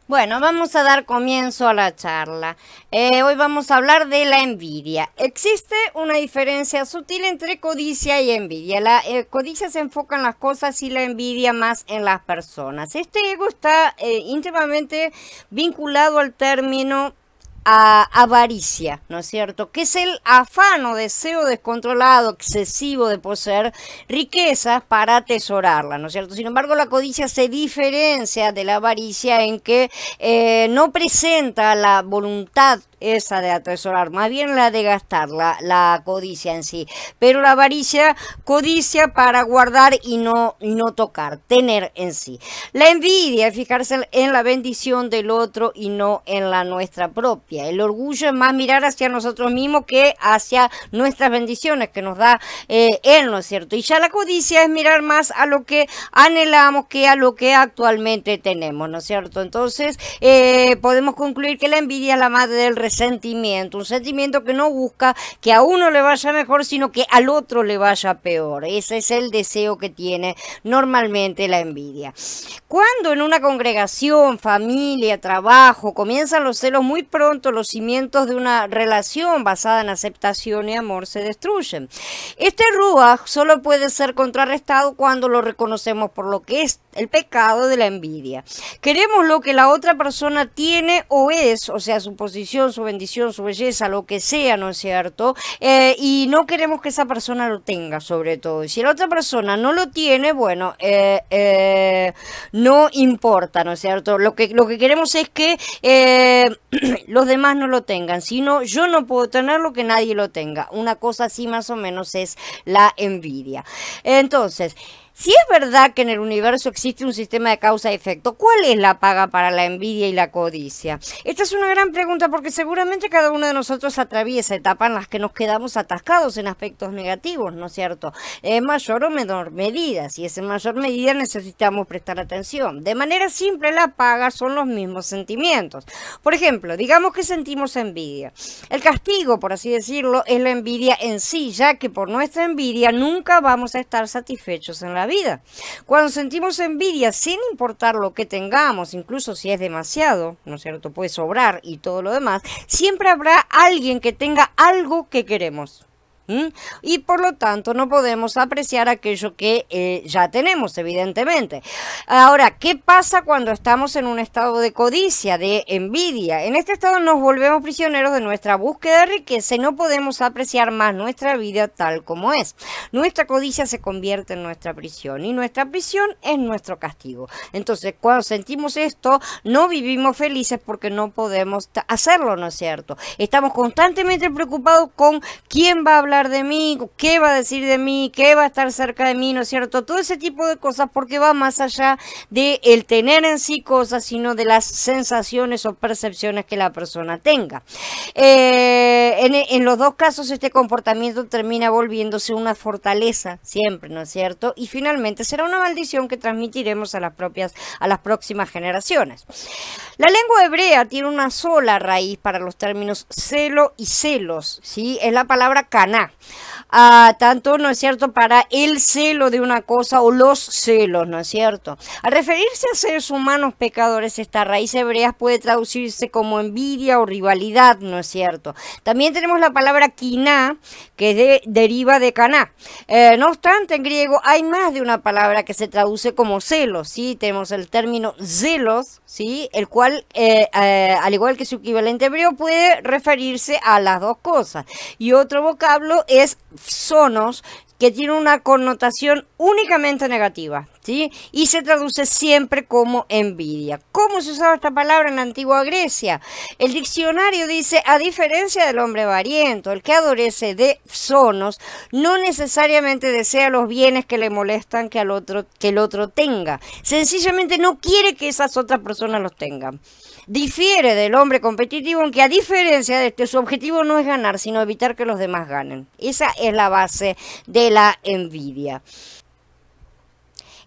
Bueno, vamos a dar comienzo a la charla. Hoy vamos a hablar de la envidia. Existe una diferencia sutil entre codicia y envidia. La codicia se enfoca en las cosas y la envidia más en las personas. Este ego está íntimamente vinculado al término avaricia, ¿no es cierto? Que es el afán o deseo descontrolado, excesivo de poseer riquezas para atesorarla, ¿no es cierto? Sin embargo, la codicia se diferencia de la avaricia en que no presenta la voluntad esa de atesorar, más bien la de gastar, la codicia en sí. Pero la avaricia, codicia para guardar y no tocar, tener en sí. La envidia, fijarse en la bendición del otro y no en la nuestra propia. El orgullo es más mirar hacia nosotros mismos que hacia nuestras bendiciones que nos da Él, ¿no es cierto? Y ya la codicia es mirar más a lo que anhelamos que a lo que actualmente tenemos, ¿no es cierto? Entonces, podemos concluir que la envidia es la madre del resentimiento, un sentimiento que no busca que a uno le vaya mejor, sino que al otro le vaya peor. Ese es el deseo que tiene normalmente la envidia. Cuando en una congregación, familia, trabajo, comienzan los celos, muy pronto los cimientos de una relación basada en aceptación y amor se destruyen. Este ruaj solo puede ser contrarrestado cuando lo reconocemos por lo que es el pecado de la envidia. Queremos lo que la otra persona tiene o es, o sea, su posición, su bendición, su belleza, lo que sea, ¿no es cierto? Y no queremos que esa persona lo tenga, sobre todo. Y si la otra persona no lo tiene, bueno, no importa, ¿no es cierto? Lo que queremos es que los demás no lo tengan, sino yo no puedo tenerlo, que nadie lo tenga. Una cosa así más o menos es la envidia. Entonces, si es verdad que en el universo existe un sistema de causa y efecto, ¿cuál es la paga para la envidia y la codicia? Esta es una gran pregunta porque seguramente cada uno de nosotros atraviesa etapas en las que nos quedamos atascados en aspectos negativos, ¿no es cierto? En mayor o menor medida. Si es en mayor medida necesitamos prestar atención. De manera simple, la paga son los mismos sentimientos. Por ejemplo, digamos que sentimos envidia. El castigo, por así decirlo, es la envidia en sí, ya que por nuestra envidia nunca vamos a estar satisfechos en la vida. Cuando sentimos envidia, sin importar lo que tengamos, incluso si es demasiado, ¿no es cierto? Puede sobrar y todo lo demás, siempre habrá alguien que tenga algo que queremos. Y por lo tanto no podemos apreciar aquello que ya tenemos, evidentemente. Ahora, ¿qué pasa cuando estamos en un estado de codicia, de envidia? En este estado nos volvemos prisioneros de nuestra búsqueda de riqueza y no podemos apreciar más nuestra vida tal como es. Nuestra codicia se convierte en nuestra prisión y nuestra prisión es nuestro castigo. Entonces, cuando sentimos esto, no vivimos felices porque no podemos hacerlo, ¿no es cierto? Estamos constantemente preocupados con quién va a hablar de mí, qué va a decir de mí, qué va a estar cerca de mí, ¿no es cierto? Todo ese tipo de cosas porque va más allá de el tener en sí cosas, sino de las sensaciones o percepciones que la persona tenga. En los dos casos este comportamiento termina volviéndose una fortaleza siempre, ¿no es cierto? Y finalmente será una maldición que transmitiremos a las próximas generaciones. La lengua hebrea tiene una sola raíz para los términos celo y celos, ¿sí? Es la palabra caná. Tanto, ¿no es cierto?, para el celo de una cosa o los celos, ¿no es cierto? Al referirse a seres humanos pecadores, esta raíz hebrea puede traducirse como envidia o rivalidad, ¿no es cierto? También tenemos la palabra quiná, que deriva de caná. No obstante, en griego hay más de una palabra que se traduce como celos, ¿sí? Tenemos el término zelos, ¿sí? El cual, al igual que su equivalente hebreo, puede referirse a las dos cosas. Y otro vocablo es sonos, que tiene una connotación únicamente negativa, ¿sí? Y se traduce siempre como envidia. ¿Cómo se usaba esta palabra en la antigua Grecia? El diccionario dice, a diferencia del hombre avariento, el que adolece de sonos no necesariamente desea los bienes que le molestan que el otro tenga. Sencillamente no quiere que esas otras personas los tengan. Difiere del hombre competitivo en que, a diferencia de este, su objetivo no es ganar, sino evitar que los demás ganen. Esa es la base de la envidia.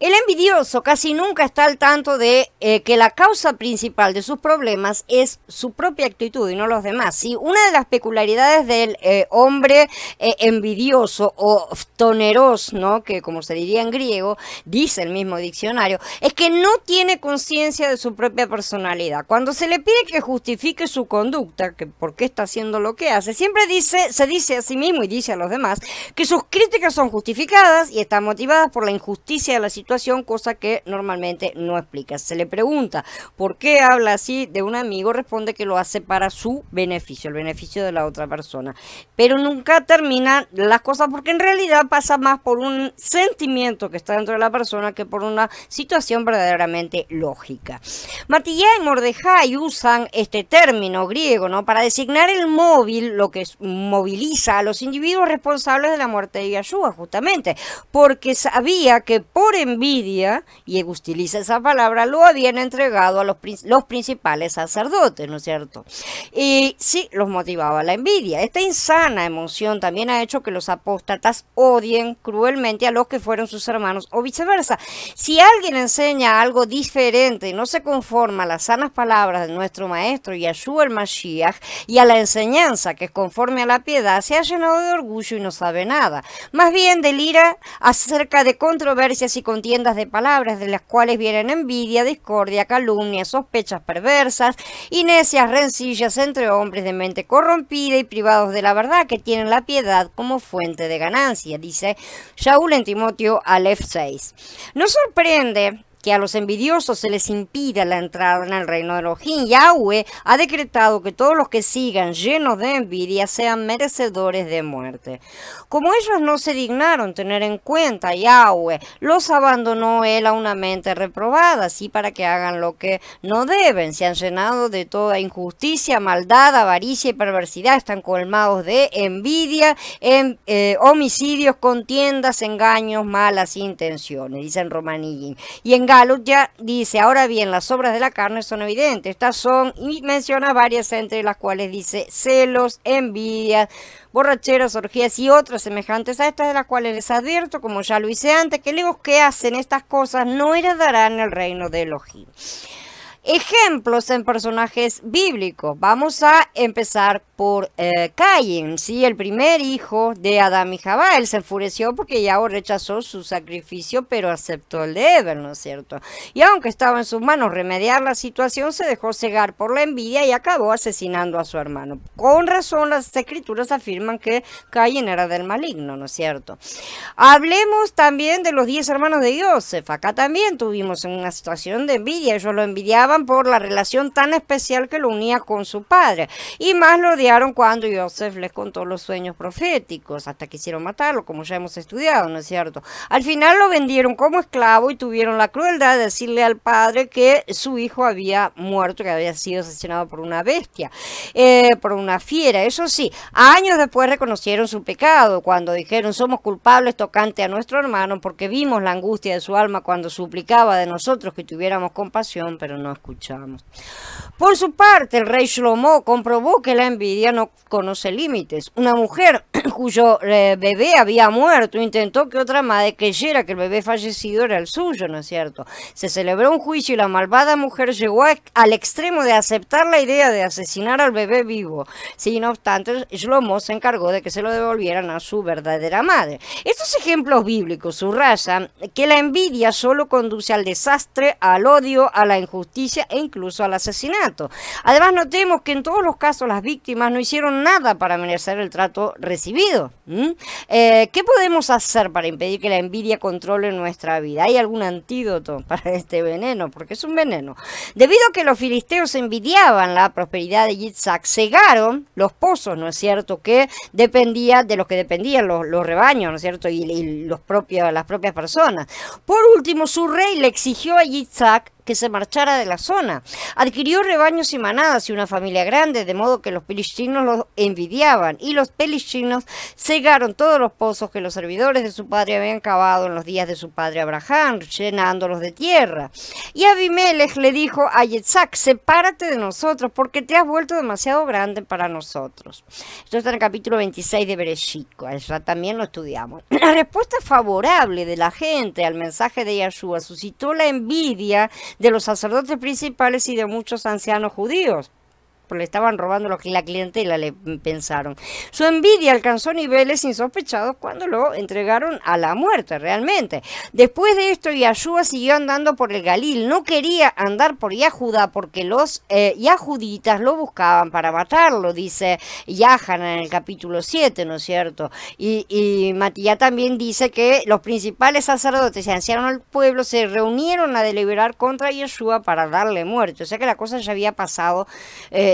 El envidioso casi nunca está al tanto de que la causa principal de sus problemas es su propia actitud y no los demás. ¿Sí? Una de las peculiaridades del hombre envidioso o phtoneros, ¿no? Que como se diría en griego, dice el mismo diccionario, es que no tiene conciencia de su propia personalidad. Cuando se le pide que justifique su conducta, que por qué está haciendo lo que hace, siempre se dice a sí mismo y dice a los demás que sus críticas son justificadas y están motivadas por la injusticia de la situación, cosa que normalmente no explica. Se le pregunta por qué habla así de un amigo, responde que lo hace para su beneficio, el beneficio de la otra persona. Pero nunca termina las cosas porque en realidad pasa más por un sentimiento que está dentro de la persona que por una situación verdaderamente lógica. Matillá y Mordejai usan este término griego, ¿no? Para designar el móvil, lo que moviliza a los individuos responsables de la muerte de Yahshua, justamente, porque sabía que por envidia, y utiliza esa palabra, lo habían entregado a los principales sacerdotes, ¿no es cierto? Y sí, los motivaba la envidia. Esta insana emoción también ha hecho que los apóstatas odien cruelmente a los que fueron sus hermanos o viceversa. Si alguien enseña algo diferente y no se conforma a las sanas palabras de nuestro maestro Yahshua el Mashiach y a la enseñanza que es conforme a la piedad, se ha llenado de orgullo y no sabe nada. Más bien delira acerca de controversias y contiendas de palabras de las cuales vienen envidia, discordia, calumnia, sospechas perversas y necias rencillas entre hombres de mente corrompida y privados de la verdad que tienen la piedad como fuente de ganancia, dice Shaul en Timoteo Aleph 6. No sorprende que a los envidiosos se les impida la entrada en el reino de Elohim. Yahweh ha decretado que todos los que sigan llenos de envidia sean merecedores de muerte. Como ellos no se dignaron tener en cuenta a Yahweh, los abandonó él a una mente reprobada, así para que hagan lo que no deben. Se han llenado de toda injusticia, maldad, avaricia y perversidad. Están colmados de envidia, homicidios, contiendas, engaños, malas intenciones, dicen Romanillín. Y en Galut ya dice, ahora bien, las obras de la carne son evidentes. Estas son, y menciona varias entre las cuales dice celos, envidias, borracheras, orgías y otras semejantes a estas, de las cuales les advierto, como ya lo hice antes, que los que hacen estas cosas no heredarán el reino de Elohim. Ejemplos en personajes bíblicos. Vamos a empezar por Caín, ¿sí? El primer hijo de Adán y Jabá. Él se enfureció porque Yahweh rechazó su sacrificio, pero aceptó el de Abel, ¿no es cierto? Y aunque estaba en sus manos remediar la situación, se dejó cegar por la envidia y acabó asesinando a su hermano. Con razón, las escrituras afirman que Caín era del maligno, ¿no es cierto? Hablemos también de los 10 hermanos de Yosef. Acá también tuvimos una situación de envidia. Ellos lo envidiaban por la relación tan especial que lo unía con su padre, y más lo odiaron cuando Yosef les contó los sueños proféticos, hasta quisieron matarlo, como ya hemos estudiado, ¿no es cierto? Al final lo vendieron como esclavo y tuvieron la crueldad de decirle al padre que su hijo había muerto, que había sido asesinado por una bestia, por una fiera. Eso sí, años después reconocieron su pecado, cuando dijeron, somos culpables tocante a nuestro hermano, porque vimos la angustia de su alma cuando suplicaba de nosotros que tuviéramos compasión, pero no escuchamos. Por su parte, el rey Shlomo comprobó que la envidia no conoce límites. Una mujer cuyo bebé había muerto intentó que otra madre creyera que el bebé fallecido era el suyo, ¿no es cierto? Se celebró un juicio y la malvada mujer llegó al extremo de aceptar la idea de asesinar al bebé vivo. Sin obstante, Shlomo se encargó de que se lo devolvieran a su verdadera madre. Estos ejemplos bíblicos subrayan que la envidia solo conduce al desastre, al odio, a la injusticia e incluso al asesinato. Además, notemos que en todos los casos las víctimas no hicieron nada para merecer el trato recibido. ¿Qué podemos hacer para impedir que la envidia controle nuestra vida? ¿Hay algún antídoto para este veneno? Porque es un veneno. Debido a que los filisteos envidiaban la prosperidad de Yitzhak, cegaron los pozos, ¿no es cierto?, que dependía de los que dependían los rebaños, ¿no es cierto?, y las propias personas. Por último, su rey le exigió a Yitzhak que se marchara de la zona. Adquirió rebaños y manadas y una familia grande, de modo que los filistinos los envidiaban, y los filistinos cegaron todos los pozos que los servidores de su padre habían cavado en los días de su padre Abraham, llenándolos de tierra. Y Abimelech le dijo a Yitzhak: sepárate de nosotros, porque te has vuelto demasiado grande para nosotros. Esto está en el capítulo 26 de Bereshit, ya también lo estudiamos. La respuesta favorable de la gente al mensaje de Yahshua suscitó la envidia de los sacerdotes principales y de muchos ancianos judíos. Le estaban robando la clientela, le pensaron. Su envidia alcanzó niveles insospechados cuando lo entregaron a la muerte, realmente. Después de esto, Yahshua siguió andando por el Galil. No quería andar por Yahudá porque los yahuditas lo buscaban para matarlo, dice Yahanan en el capítulo 7, ¿no es cierto? Y Matías también dice que los principales sacerdotes y ancianos del pueblo se reunieron a deliberar contra Yahshua para darle muerte. O sea que la cosa ya había pasado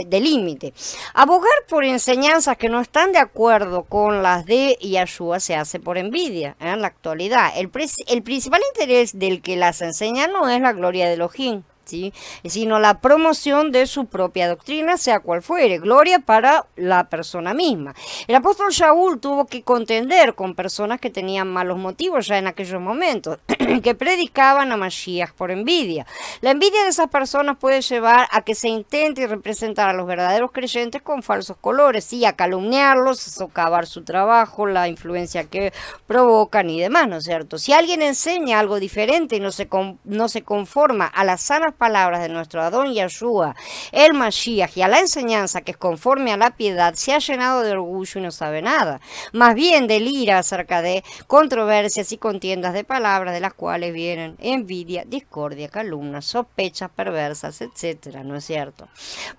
de límite. Abogar por enseñanzas que no están de acuerdo con las de Yahshua se hace por envidia en la actualidad. El principal interés del que las enseña no es la gloria de Elohim, ¿sí?, sino la promoción de su propia doctrina, sea cual fuere, gloria para la persona misma. El apóstol Shaul tuvo que contender con personas que tenían malos motivos ya en aquellos momentos, que predicaban a Mashiach por envidia. La envidia de esas personas puede llevar a que se intente representar a los verdaderos creyentes con falsos colores, ¿sí?, a calumniarlos, a socavar su trabajo, la influencia que provocan y demás, ¿no es cierto? Si alguien enseña algo diferente y no se conforma a las sanas palabras de nuestro Adón Yahshua, el Mashiach, y a la enseñanza que es conforme a la piedad, se ha llenado de orgullo y no sabe nada. Más bien delira acerca de controversias y contiendas de palabras, de las cuales vienen envidia, discordia, calumnias, sospechas perversas, etcétera, ¿no es cierto?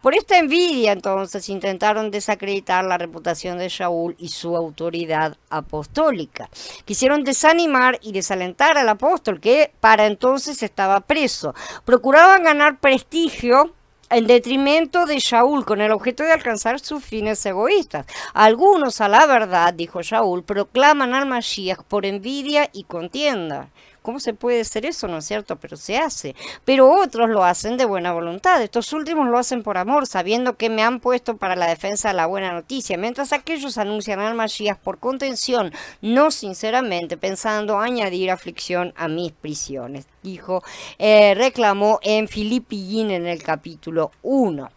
Por esta envidia, entonces, intentaron desacreditar la reputación de Shaul y su autoridad apostólica. Quisieron desanimar y desalentar al apóstol, que para entonces estaba preso. Procuraban ganar prestigio en detrimento de Shaul, con el objeto de alcanzar sus fines egoístas. Algunos, a la verdad, dijo Shaul, proclaman al Mashiach por envidia y contienda. ¿Cómo se puede hacer eso? ¿No es cierto? Pero se hace. Pero otros lo hacen de buena voluntad. Estos últimos lo hacen por amor, sabiendo que me han puesto para la defensa de la buena noticia, mientras aquellos anuncian al Mashiach por contención, no sinceramente, pensando añadir aflicción a mis prisiones. Dijo, reclamó en Filipillín en el capítulo 1.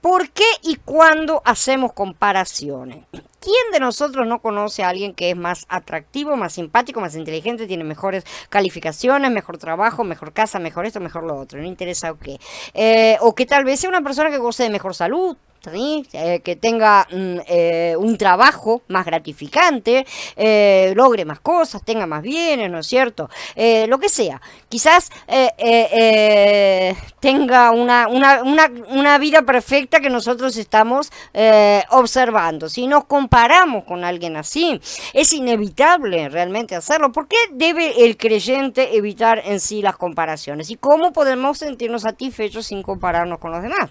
¿Por qué y cuándo hacemos comparaciones? ¿Quién de nosotros no conoce a alguien que es más atractivo, más simpático, más inteligente, tiene mejores calificaciones, mejor trabajo, mejor casa, mejor esto, mejor lo otro? No interesa o qué. O que tal vez sea una persona que goce de mejor salud, ¿sí?, que tenga un trabajo más gratificante, logre más cosas, tenga más bienes, ¿no es cierto? Lo que sea. Quizás tenga una vida perfecta que nosotros estamos observando. Si nos comparamos con alguien así, es inevitable realmente hacerlo. ¿Por qué debe el creyente evitar en sí las comparaciones? ¿Y cómo podemos sentirnos satisfechos sin compararnos con los demás?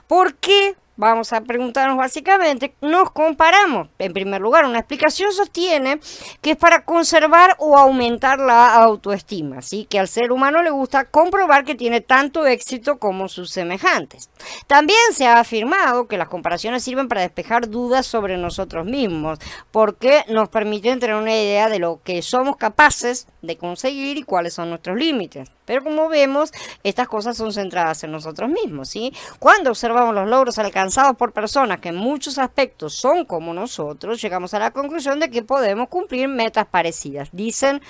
¿Por qué? Vamos a preguntarnos básicamente, nos comparamos. En primer lugar, una explicación sostiene que es para conservar o aumentar la autoestima, ¿sí?, que al ser humano le gusta comprobar que tiene tanto éxito como sus semejantes. También se ha afirmado que las comparaciones sirven para despejar dudas sobre nosotros mismos, porque nos permiten tener una idea de lo que somos capaces de conseguir y cuáles son nuestros límites. Pero como vemos, estas cosas son centradas en nosotros mismos, ¿sí? Cuando observamos los logros alcanzados por personas que en muchos aspectos son como nosotros, llegamos a la conclusión de que podemos cumplir metas parecidas, dicen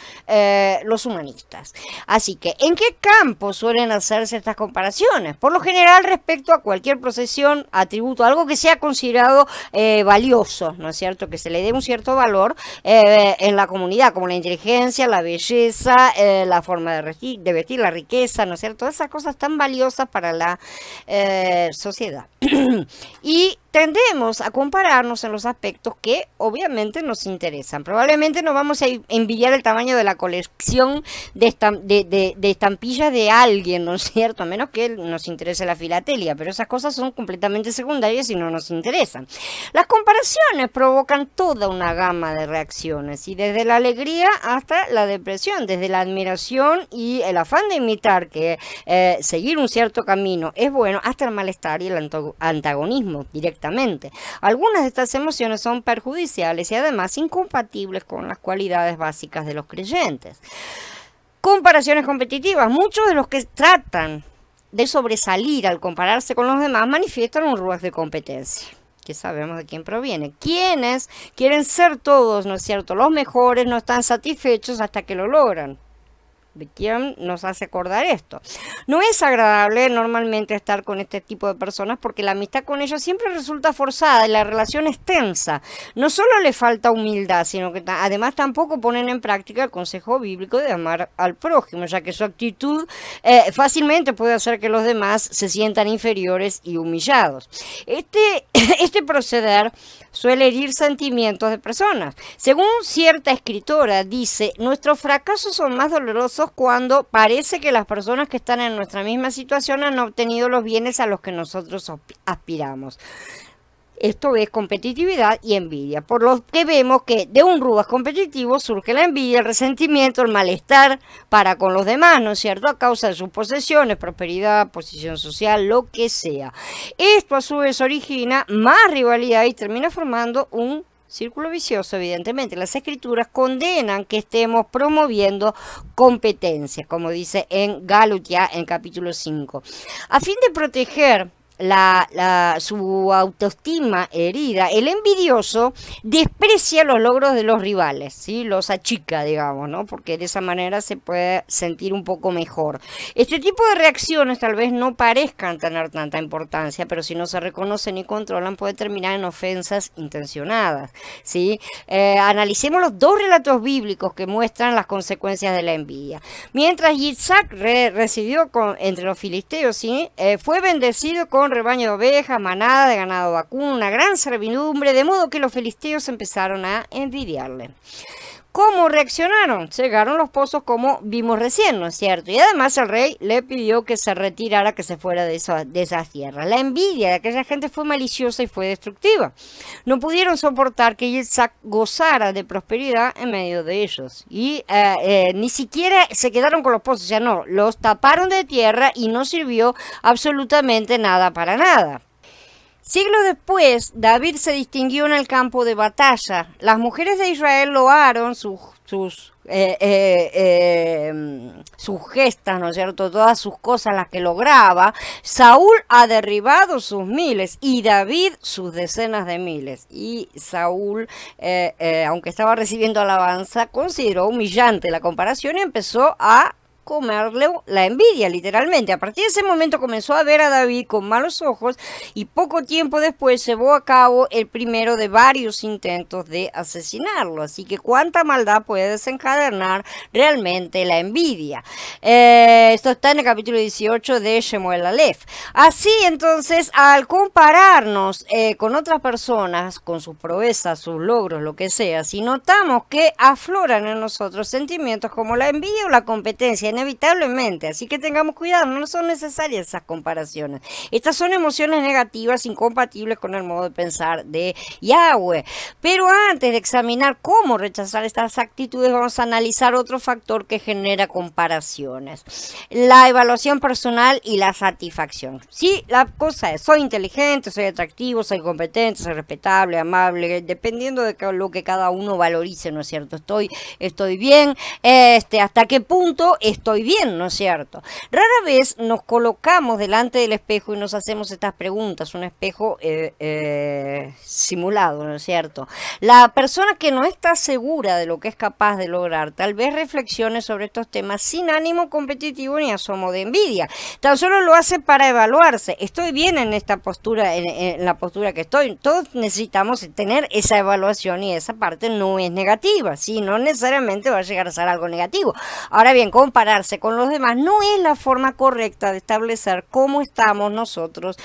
los humanistas. Así que, ¿en qué campo suelen hacerse estas comparaciones? Por lo general, respecto a cualquier posesión, atributo, algo que sea considerado valioso, ¿no es cierto? Que se le dé un cierto valor en la comunidad, como la inteligencia, la belleza, la forma de vestir, la riqueza, ¿no es cierto? Todas esas cosas tan valiosas para la sociedad. Y tendemos a compararnos en los aspectos que obviamente nos interesan. Probablemente no vamos a envidiar el tamaño de la colección de estampillas de alguien, ¿no es cierto? A menos que nos interese la filatelia, pero esas cosas son completamente secundarias y no nos interesan. Las comparaciones provocan toda una gama de reacciones, y desde la alegría hasta la depresión, desde la admiración y el afán de imitar que seguir un cierto camino es bueno, hasta el malestar y el antagonismo directamente. Algunas de estas emociones son perjudiciales y además incompatibles con las cualidades básicas de los creyentes. Comparaciones competitivas. Muchos de los que tratan de sobresalir al compararse con los demás manifiestan un ruido de competencia, que sabemos de quién proviene. Quienes quieren ser todos, ¿no es cierto?, los mejores, no están satisfechos hasta que lo logran. ¿De quién nos hace acordar esto? No es agradable normalmente estar con este tipo de personas porque la amistad con ellos siempre resulta forzada y la relación es tensa. No solo le falta humildad, sino que además tampoco ponen en práctica el consejo bíblico de amar al prójimo, ya que su actitud fácilmente puede hacer que los demás se sientan inferiores y humillados. Este proceder suele herir sentimientos de personas. Según cierta escritora, dice: nuestros fracasos son más dolorosos cuando parece que las personas que están en nuestra misma situación han obtenido los bienes a los que nosotros aspiramos. Esto es competitividad y envidia, por lo que vemos que de un rubas competitivo surge la envidia, el resentimiento, el malestar para con los demás, ¿no es cierto?, a causa de sus posesiones, prosperidad, posición social, lo que sea. Esto a su vez origina más rivalidad y termina formando un círculo vicioso. Evidentemente, las escrituras condenan que estemos promoviendo competencias, como dice en Gálatas en capítulo 5. A fin de proteger su autoestima herida, el envidioso desprecia los logros de los rivales, ¿sí? Los achica, digamos, ¿no? Porque de esa manera se puede sentir un poco mejor. Este tipo de reacciones tal vez no parezcan tener tanta importancia, pero si no se reconocen y controlan puede terminar en ofensas intencionadas, ¿sí? Analicemos los dos relatos bíblicos que muestran las consecuencias de la envidia. Mientras Yitzhak residió entre los filisteos, ¿sí?, fue bendecido con rebaño de ovejas, manada de ganado vacuno, una gran servidumbre, de modo que los filisteos empezaron a envidiarle. ¿Cómo reaccionaron? Cegaron los pozos, como vimos recién, ¿no es cierto? Y además el rey le pidió que se retirara, que se fuera de esas tierras. La envidia de aquella gente fue maliciosa y fue destructiva. No pudieron soportar que Yitzhak gozara de prosperidad en medio de ellos. Y ni siquiera se quedaron con los pozos, o sea, no, los taparon de tierra y no sirvió absolutamente nada para nada. Siglos después, David se distinguió en el campo de batalla. Las mujeres de Israel loaron sus gestas, ¿no es cierto?, todas sus cosas, las que lograba. Saúl ha derribado sus miles y David sus decenas de miles. Y Saúl, aunque estaba recibiendo alabanza, consideró humillante la comparación y empezó a comerle la envidia, literalmente. A partir de ese momento comenzó a ver a David con malos ojos y poco tiempo después llevó a cabo el primero de varios intentos de asesinarlo. Así que cuánta maldad puede desencadenar realmente la envidia. Esto está en el capítulo 18 de Shemuel Aleph. Así entonces, al compararnos con otras personas, con sus proezas, sus logros, lo que sea, si notamos que afloran en nosotros sentimientos como la envidia o la competencia, inevitablemente, así que tengamos cuidado, no son necesarias esas comparaciones. Estas son emociones negativas incompatibles con el modo de pensar de Yahweh. Pero antes de examinar cómo rechazar estas actitudes, vamos a analizar otro factor que genera comparaciones: la evaluación personal y la satisfacción. Sí, la cosa es: soy inteligente, soy atractivo, soy competente, soy respetable, amable, dependiendo de lo que cada uno valorice, ¿no es cierto? Estoy bien, hasta qué punto estoy bien, ¿no es cierto? Rara vez nos colocamos delante del espejo y nos hacemos estas preguntas, un espejo simulado, ¿no es cierto? La persona que no está segura de lo que es capaz de lograr, tal vez reflexione sobre estos temas sin ánimo competitivo ni asomo de envidia. Tan solo lo hace para evaluarse. Estoy bien en esta postura, en la postura que estoy. Todos necesitamos tener esa evaluación y esa parte no es negativa, ¿sí? No necesariamente va a llegar a ser algo negativo. Ahora bien, compararse con los demás no es la forma correcta de establecer cómo estamos nosotros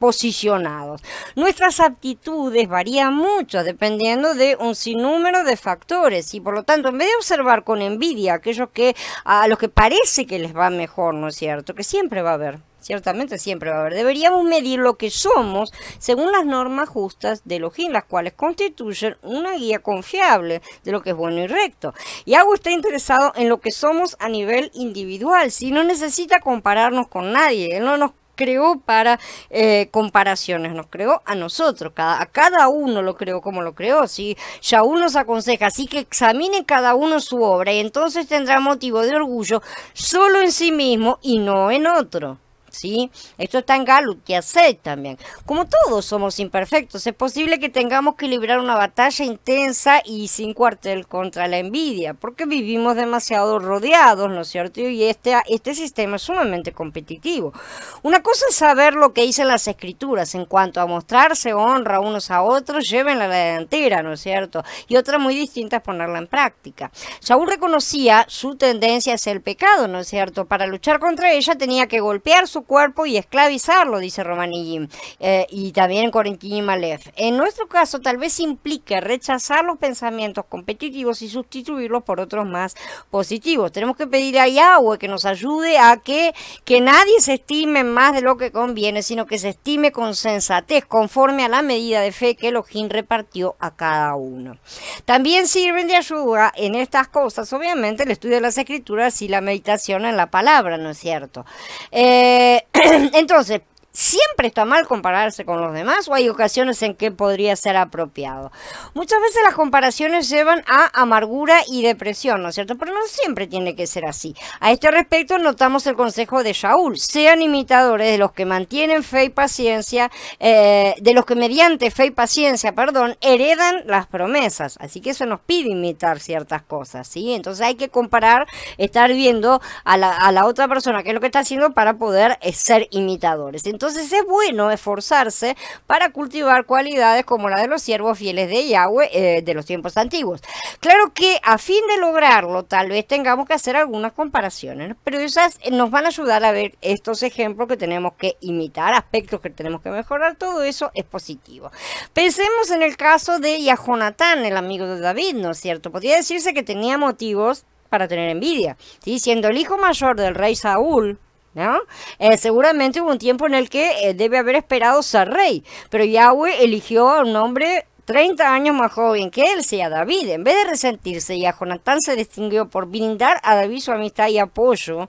posicionados. Nuestras aptitudes varían mucho dependiendo de un sinnúmero de factores y por lo tanto en vez de observar con envidia aquellos que a los que parece que les va mejor, ¿no es cierto? Que siempre va a haber. Ciertamente siempre va a haber. Deberíamos medir lo que somos según las normas justas de Elohim, las cuales constituyen una guía confiable de lo que es bueno y recto. Yahweh está interesado en lo que somos a nivel individual, si no necesita compararnos con nadie. Él no nos creó para comparaciones, nos creó a nosotros, a cada uno lo creó como lo creó. Si Shaul nos aconseja, así que examine cada uno su obra y entonces tendrá motivo de orgullo solo en sí mismo y no en otro. ¿Sí? Esto está en Galut y Ased también. Como todos somos imperfectos, es posible que tengamos que librar una batalla intensa y sin cuartel contra la envidia, porque vivimos demasiado rodeados, ¿no es cierto? Y este sistema es sumamente competitivo. Una cosa es saber lo que dicen las escrituras en cuanto a mostrarse honra unos a otros, llévenla a la delantera, ¿no es cierto? Y otra muy distinta es ponerla en práctica. Saúl reconocía su tendencia hacia el pecado, ¿no es cierto? Para luchar contra ella tenía que golpear su cuerpo y esclavizarlo, dice Romanillim, y también en Corintinim Aleph. En nuestro caso tal vez implique rechazar los pensamientos competitivos y sustituirlos por otros más positivos. Tenemos que pedir a Yahweh que nos ayude a que nadie se estime más de lo que conviene, sino que se estime con sensatez, conforme a la medida de fe que Elohim repartió a cada uno. También sirven de ayuda en estas cosas, obviamente, el estudio de las escrituras y la meditación en la palabra, ¿no es cierto? Entonces, ¿siempre está mal compararse con los demás o hay ocasiones en que podría ser apropiado? Muchas veces las comparaciones llevan a amargura y depresión, ¿no es cierto? Pero no siempre tiene que ser así. A este respecto notamos el consejo de Shaul: sean imitadores de los que mantienen fe y paciencia, de los que mediante fe y paciencia, heredan las promesas. Así que eso nos pide imitar ciertas cosas, ¿sí? Entonces hay que comparar, estar viendo a la otra persona qué es lo que está haciendo para poder ser imitadores. Entonces es bueno esforzarse para cultivar cualidades como la de los siervos fieles de Yahweh de los tiempos antiguos. Claro que a fin de lograrlo tal vez tengamos que hacer algunas comparaciones, pero esas nos van a ayudar a ver estos ejemplos que tenemos que imitar, aspectos que tenemos que mejorar. Todo eso es positivo. Pensemos en el caso de Yahonatán, el amigo de David, ¿no es cierto? Podría decirse que tenía motivos para tener envidia, ¿sí? Siendo el hijo mayor del rey Saúl, ¿no? Seguramente hubo un tiempo en el que debe haber esperado ser rey, pero Yahweh eligió a un hombre 30 años más joven que él, sea David. En vez de resentirse, Yahonatán se distinguió por brindar a David su amistad y apoyo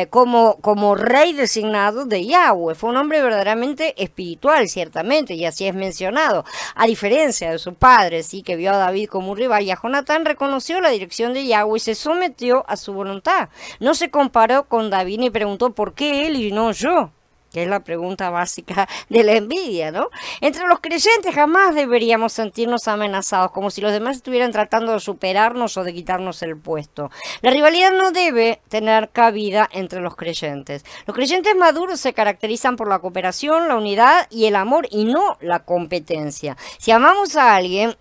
como rey designado de Yahweh. Fue un hombre verdaderamente espiritual, ciertamente, y así es mencionado. A diferencia de su padre, sí, que vio a David como un rival, Yahonatán reconoció la dirección de Yahweh y se sometió a su voluntad. No se comparó con David ni preguntó por qué él y no yo, que es la pregunta básica de la envidia, ¿no? Entre los creyentes jamás deberíamos sentirnos amenazados, como si los demás estuvieran tratando de superarnos o de quitarnos el puesto. La rivalidad no debe tener cabida entre los creyentes. Los creyentes maduros se caracterizan por la cooperación, la unidad y el amor, y no la competencia. Si amamos a alguien,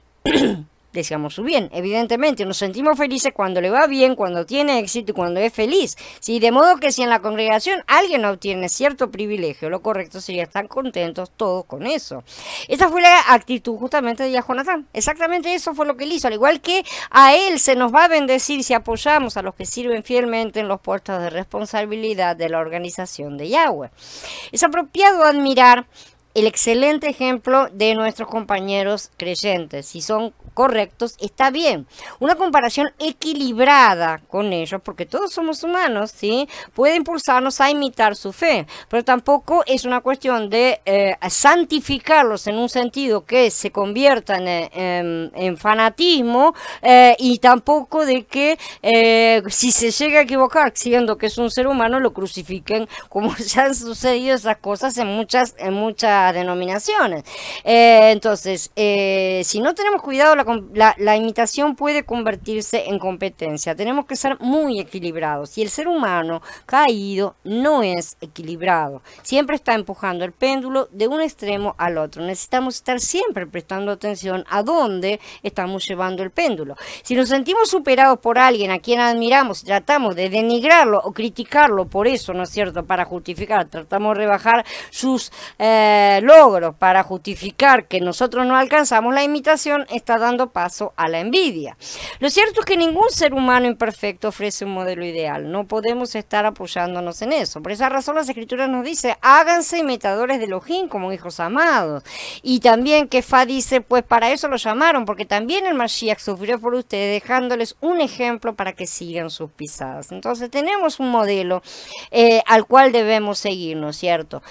deseamos su bien, evidentemente. Nos sentimos felices cuando le va bien, cuando tiene éxito y cuando es feliz, ¿sí? De modo que si en la congregación alguien obtiene cierto privilegio, lo correcto sería estar contentos todos con eso. Esa fue la actitud justamente de Yahonatán. Exactamente eso fue lo que él hizo. Al igual que a él se nos va a bendecir si apoyamos a los que sirven fielmente en los puestos de responsabilidad de la organización de Yahweh. Es apropiado admirar el excelente ejemplo de nuestros compañeros creyentes. Si son correctos, está bien. Una comparación equilibrada con ellos, porque todos somos humanos, ¿sí? Puede impulsarnos a imitar su fe, pero tampoco es una cuestión de santificarlos en un sentido que se conviertan en fanatismo, y tampoco de que si se llega a equivocar, siendo que es un ser humano, lo crucifiquen, como ya han sucedido esas cosas en muchas denominaciones. Entonces, si no tenemos cuidado, la la imitación puede convertirse en competencia. Tenemos que ser muy equilibrados. Y el ser humano caído no es equilibrado. Siempre está empujando el péndulo de un extremo al otro. Necesitamos estar siempre prestando atención a dónde estamos llevando el péndulo. Si nos sentimos superados por alguien a quien admiramos y tratamos de denigrarlo o criticarlo por eso, ¿no es cierto?, para justificar, tratamos de rebajar sus logros para justificar que nosotros no alcanzamos, la imitación está dando paso a la envidia. Lo cierto es que ningún ser humano imperfecto ofrece un modelo ideal. No podemos estar apoyándonos en eso. Por esa razón las escrituras nos dicen, háganse imitadores de Elohim como hijos amados. Y también que Fa dice, pues para eso lo llamaron, porque también el Mashiach sufrió por ustedes, dejándoles un ejemplo para que sigan sus pisadas. Entonces tenemos un modelo al cual debemos seguir, ¿no es cierto?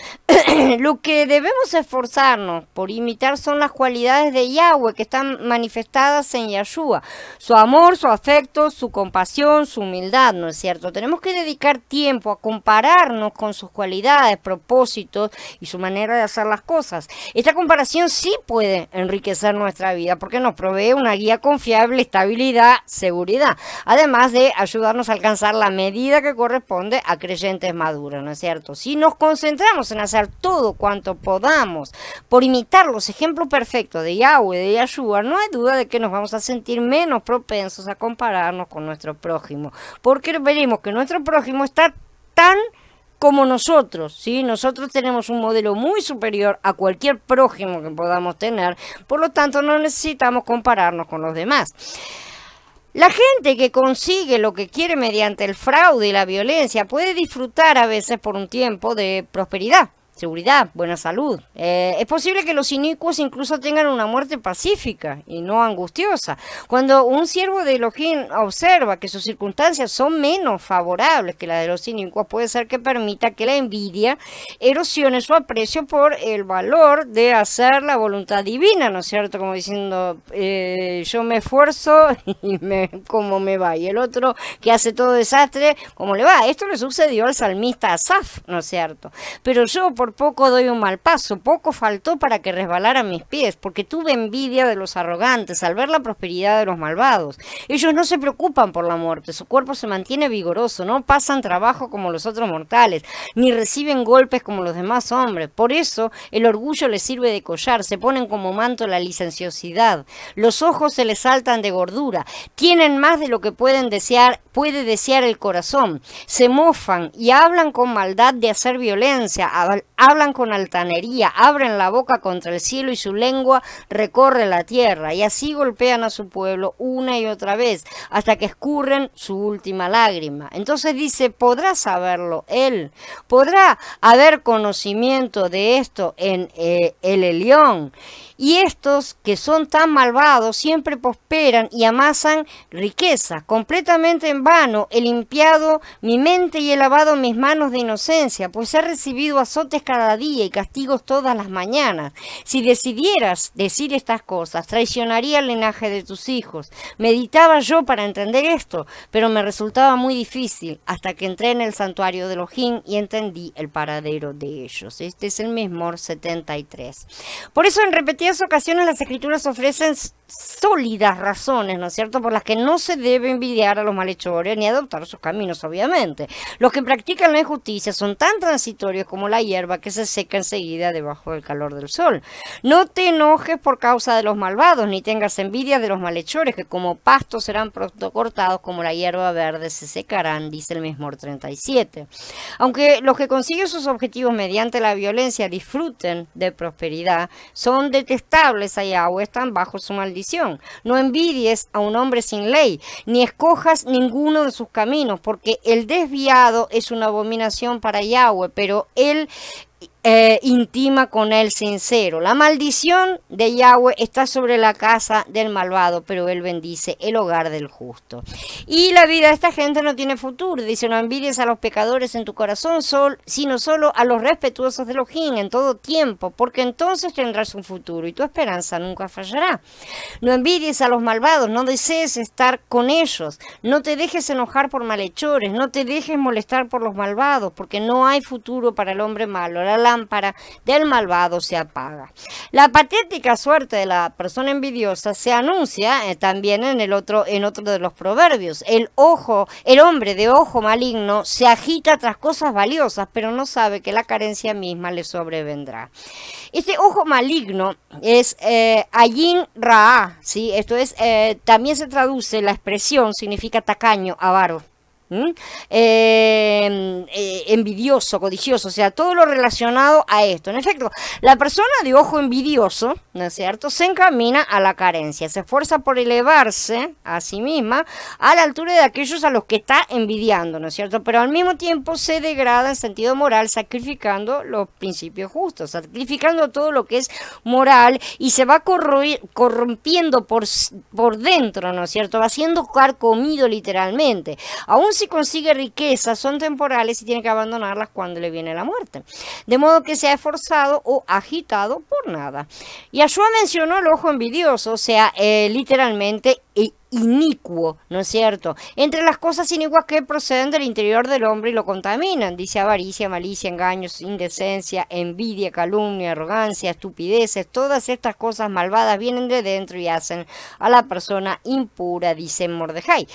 Lo que debemos esforzarnos por imitar son las cualidades de Yahweh que están manifestadas en Yahshua. Su amor, su afecto, su compasión, su humildad, ¿no es cierto? Tenemos que dedicar tiempo a compararnos con sus cualidades, propósitos y su manera de hacer las cosas. Esta comparación sí puede enriquecer nuestra vida porque nos provee una guía confiable, estabilidad, seguridad, además de ayudarnos a alcanzar la medida que corresponde a creyentes maduros, ¿no es cierto? Si nos concentramos en hacer todo cuanto podamos por imitar los ejemplos perfectos de Yahweh, de Yahshua, no hay duda de que nos vamos a sentir menos propensos a compararnos con nuestro prójimo, porque veremos que nuestro prójimo está tan como nosotros, ¿sí? Nosotros tenemos un modelo muy superior a cualquier prójimo que podamos tener, por lo tanto no necesitamos compararnos con los demás. La gente que consigue lo que quiere mediante el fraude y la violencia puede disfrutar a veces por un tiempo de prosperidad, seguridad, buena salud. Es posible que los inicuos incluso tengan una muerte pacífica y no angustiosa. Cuando un siervo de Elohim observa que sus circunstancias son menos favorables que las de los inicuos, puede ser que permita que la envidia erosione su aprecio por el valor de hacer la voluntad divina, ¿no es cierto? Como diciendo, yo me esfuerzo y como me va. Y el otro que hace todo desastre, ¿cómo le va? Esto le sucedió al salmista Asaf, ¿no es cierto? Pero yo por poco doy un mal paso, poco faltó para que resbalaran mis pies, porque tuve envidia de los arrogantes al ver la prosperidad de los malvados. Ellos no se preocupan por la muerte, su cuerpo se mantiene vigoroso, no pasan trabajo como los otros mortales, ni reciben golpes como los demás hombres. Por eso el orgullo les sirve de collar, se ponen como manto la licenciosidad, los ojos se les saltan de gordura, tienen más de lo que puede desear el corazón, se mofan y hablan con maldad de hacer violencia, hablan con altanería, abren la boca contra el cielo y su lengua recorre la tierra, y así golpean a su pueblo una y otra vez, hasta que escurren su última lágrima. Entonces dice, ¿podrá saberlo él? ¿Podrá haber conocimiento de esto en el Elión? Y estos que son tan malvados siempre prosperan y amasan riqueza, completamente en vano he limpiado mi mente y he lavado mis manos de inocencia, pues he recibido azotes cada día y castigos todas las mañanas. Si decidieras decir estas cosas, traicionaría el linaje de tus hijos. Meditaba yo para entender esto, pero me resultaba muy difícil hasta que entré en el santuario de Elohim y entendí el paradero de ellos. Este es el Mizmor 73. Por eso en repetidas ocasiones las escrituras ofrecen sólidas razones, ¿no es cierto?, por las que no se debe envidiar a los malhechores ni adoptar sus caminos, obviamente. Los que practican la injusticia son tan transitorios como la hierba que se seca enseguida debajo del calor del sol. No te enojes por causa de los malvados, ni tengas envidia de los malhechores, que como pasto serán pronto cortados, como la hierba verde se secarán, dice el Mizmor 37. Aunque los que consiguen sus objetivos mediante la violencia disfruten de prosperidad, son detestables a Yahweh, están bajo su maldición. No envidies a un hombre sin ley, ni escojas ninguno de sus caminos, porque el desviado es una abominación para Yahweh, pero él intima con el sincero. La maldición de Yahweh está sobre la casa del malvado, pero él bendice el hogar del justo. Y la vida de esta gente no tiene futuro. Dice, no envidies a los pecadores en tu corazón, sino solo a los respetuosos de Elohim en todo tiempo, porque entonces tendrás un futuro y tu esperanza nunca fallará. No envidies a los malvados, no desees estar con ellos, no te dejes enojar por malhechores, no te dejes molestar por los malvados, porque no hay futuro para el hombre malo. la lámpara del malvado se apaga. La patética suerte de la persona envidiosa se anuncia también en otro de los proverbios. El hombre de ojo maligno se agita tras cosas valiosas, pero no sabe que la carencia misma le sobrevendrá. Este ojo maligno es Ayin Ra, ¿sí? Esto es, también se traduce, la expresión significa tacaño, avaro. Envidioso, codicioso, o sea, todo lo relacionado a esto. En efecto, la persona de ojo envidioso, ¿no es cierto?, se encamina a la carencia, se esfuerza por elevarse a sí misma a la altura de aquellos a los que está envidiando, ¿no es cierto?, pero al mismo tiempo se degrada en sentido moral, sacrificando los principios justos, sacrificando todo lo que es moral, y se va corrompiendo por dentro, ¿no es cierto?, va siendo carcomido literalmente. Aún si consigue riquezas, son temporales y tiene que abandonarlas cuando le viene la muerte. De modo que se ha esforzado o agitado por nada. Yahshua mencionó el ojo envidioso, o sea, literalmente inicuo, ¿no es cierto?, entre las cosas inicuas que proceden del interior del hombre y lo contaminan. Dice avaricia, malicia, engaños, indecencia, envidia, calumnia, arrogancia, estupideces. Todas estas cosas malvadas vienen de dentro y hacen a la persona impura, dice Mordejai.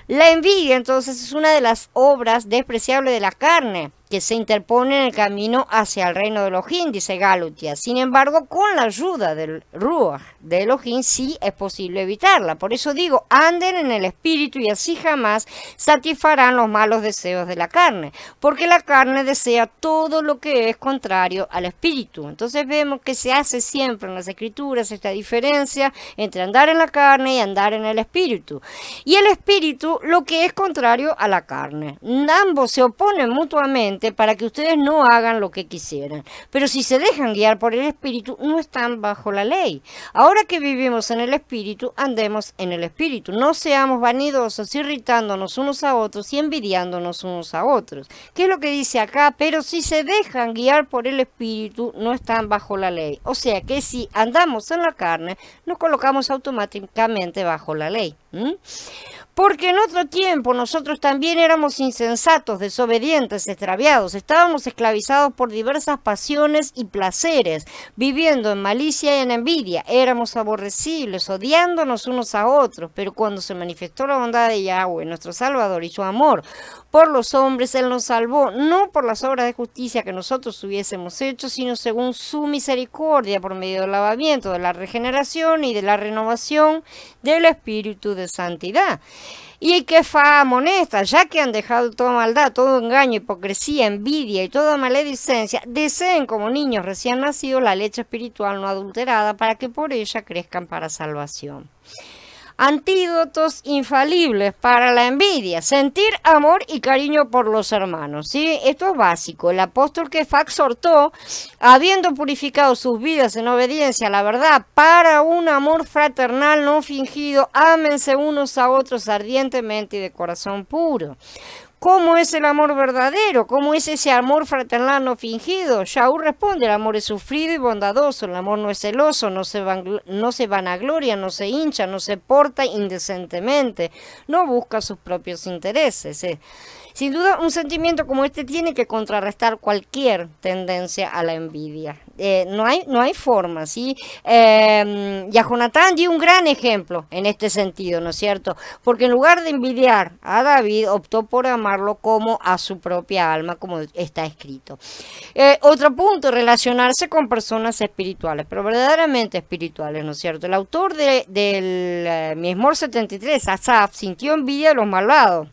La envidia, entonces, es una de las obras despreciables de la carne que se interpone en el camino hacia el reino de Elohim, dice Galutia. Sin embargo, con la ayuda del Ruach de Elohim sí es posible evitarla. Por eso digo, anden en el espíritu y así jamás satisfarán los malos deseos de la carne, porque la carne desea todo lo que es contrario al espíritu. Entonces vemos que se hace siempre en las escrituras esta diferencia entre andar en la carne y andar en el espíritu. Y el espíritu lo que es contrario a la carne. Ambos se oponen mutuamente para que ustedes no hagan lo que quisieran. Pero si se dejan guiar por el espíritu, no están bajo la ley. Ahora que vivimos en el espíritu, andemos en el espíritu. No seamos vanidosos, irritándonos unos a otros y envidiándonos unos a otros. ¿Qué es lo que dice acá? Pero si se dejan guiar por el espíritu, no están bajo la ley. O sea que si andamos en la carne, nos colocamos automáticamente bajo la ley. Porque en otro tiempo nosotros también éramos insensatos, desobedientes, extraviados, estábamos esclavizados por diversas pasiones y placeres, viviendo en malicia y en envidia, éramos aborrecibles, odiándonos unos a otros, pero cuando se manifestó la bondad de Yahweh, nuestro Salvador, y su amor por los hombres, Él nos salvó, no por las obras de justicia que nosotros hubiésemos hecho, sino según su misericordia, por medio del lavamiento, de la regeneración y de la renovación del Espíritu de santidad. Y que fa amonesta, ya que han dejado toda maldad, todo engaño, hipocresía, envidia y toda maledicencia, deseen como niños recién nacidos la leche espiritual no adulterada, para que por ella crezcan para salvación. Antídotos infalibles para la envidia: sentir amor y cariño por los hermanos, ¿sí? Esto es básico. El apóstol Kefa exhortó, habiendo purificado sus vidas en obediencia a la verdad, para un amor fraternal no fingido, ámense unos a otros ardientemente y de corazón puro. ¿Cómo es el amor verdadero? ¿Cómo es ese amor fraternal no fingido? Shaul responde: el amor es sufrido y bondadoso, el amor no es celoso, no se vanagloria, no se hincha, no se porta indecentemente, no busca sus propios intereses. Sin duda, un sentimiento como este tiene que contrarrestar cualquier tendencia a la envidia. No hay forma, ¿sí? Jonatán dio un gran ejemplo en este sentido, ¿no es cierto? Porque en lugar de envidiar a David, optó por amarlo como a su propia alma, como está escrito. Otro punto: relacionarse con personas espirituales, pero verdaderamente espirituales, ¿no es cierto? El autor del Mizmor 73, Asaf, sintió envidia de los malvados,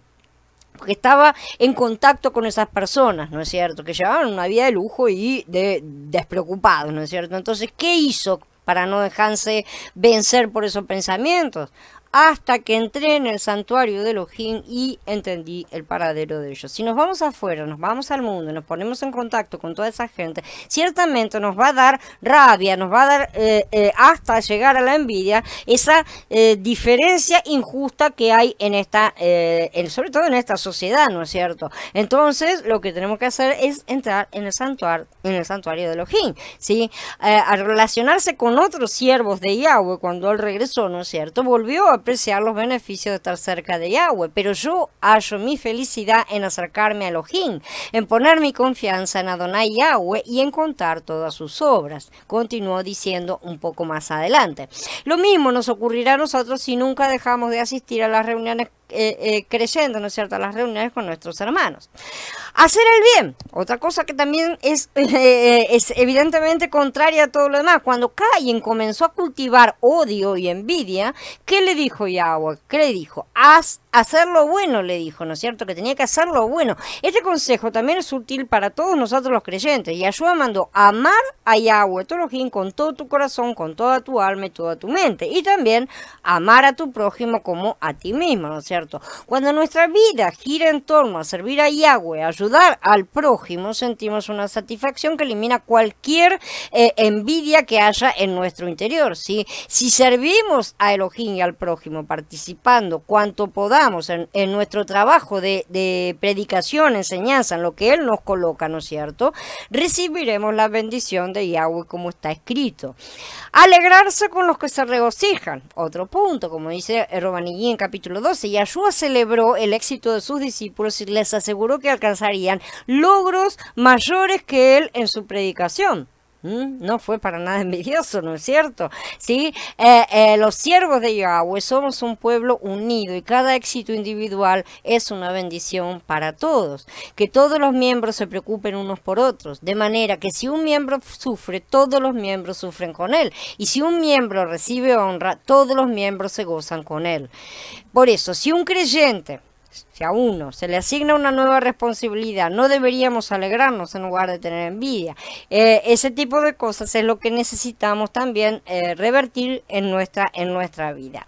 porque estaba en contacto con esas personas, ¿no es cierto?, que llevaban una vida de lujo y despreocupados, ¿no es cierto? Entonces, ¿qué hizo para no dejarse vencer por esos pensamientos? Hasta que entré en el santuario de Elohim y entendí el paradero de ellos. Si nos vamos afuera, nos vamos al mundo, nos ponemos en contacto con toda esa gente, ciertamente nos va a dar rabia, nos va a dar hasta llegar a la envidia, esa diferencia injusta que hay en esta, sobre todo en esta sociedad, ¿no es cierto? Entonces, lo que tenemos que hacer es entrar en el santuario de Elohim, ¿sí? A relacionarse con otros siervos de Yahweh. Cuando él regresó, ¿no es cierto?, volvió a menospreciar los beneficios de estar cerca de Yahweh, pero yo hallo mi felicidad en acercarme a Elohim, en poner mi confianza en Adonai Yahweh y en contar todas sus obras. Continuó diciendo un poco más adelante. Lo mismo nos ocurrirá a nosotros si nunca dejamos de asistir a las reuniones creyendo, ¿no es cierto?, a las reuniones con nuestros hermanos. Hacer el bien, otra cosa que también es evidentemente contraria a todo lo demás. Cuando Caín comenzó a cultivar odio y envidia, ¿qué le dijo Yahweh? ¿Qué le dijo? Hacer lo bueno, le dijo, ¿no es cierto?, que tenía que hacer lo bueno. Este consejo también es útil para todos nosotros los creyentes. Yahshua mandó amar a Yahweh, tu Elohim, con todo tu corazón, con toda tu alma y toda tu mente. Y también amar a tu prójimo como a ti mismo, ¿no es cierto? Cuando nuestra vida gira en torno a servir a Yahweh, a ayudar al prójimo, sentimos una satisfacción que elimina cualquier envidia que haya en nuestro interior, ¿sí? Si servimos a Elohim y al prójimo participando cuanto podamos en nuestro trabajo de predicación, enseñanza, en lo que Él nos coloca, ¿no es cierto?, recibiremos la bendición de Yahweh como está escrito. Alegrarse con los que se regocijan. Otro punto, como dice Romanillí en capítulo 12, Yahshua celebró el éxito de sus discípulos y les aseguró que alcanzarían logros mayores que él en su predicación. No fue para nada envidioso, ¿no es cierto? ¿Sí? Los siervos de Yahweh somos un pueblo unido y cada éxito individual es una bendición para todos. Que todos los miembros se preocupen unos por otros, de manera que si un miembro sufre, todos los miembros sufren con él. Y si un miembro recibe honra, todos los miembros se gozan con él. Por eso, si un creyente, si a uno se le asigna una nueva responsabilidad, no deberíamos alegrarnos en lugar de tener envidia. Ese tipo de cosas es lo que necesitamos también revertir en nuestra vida.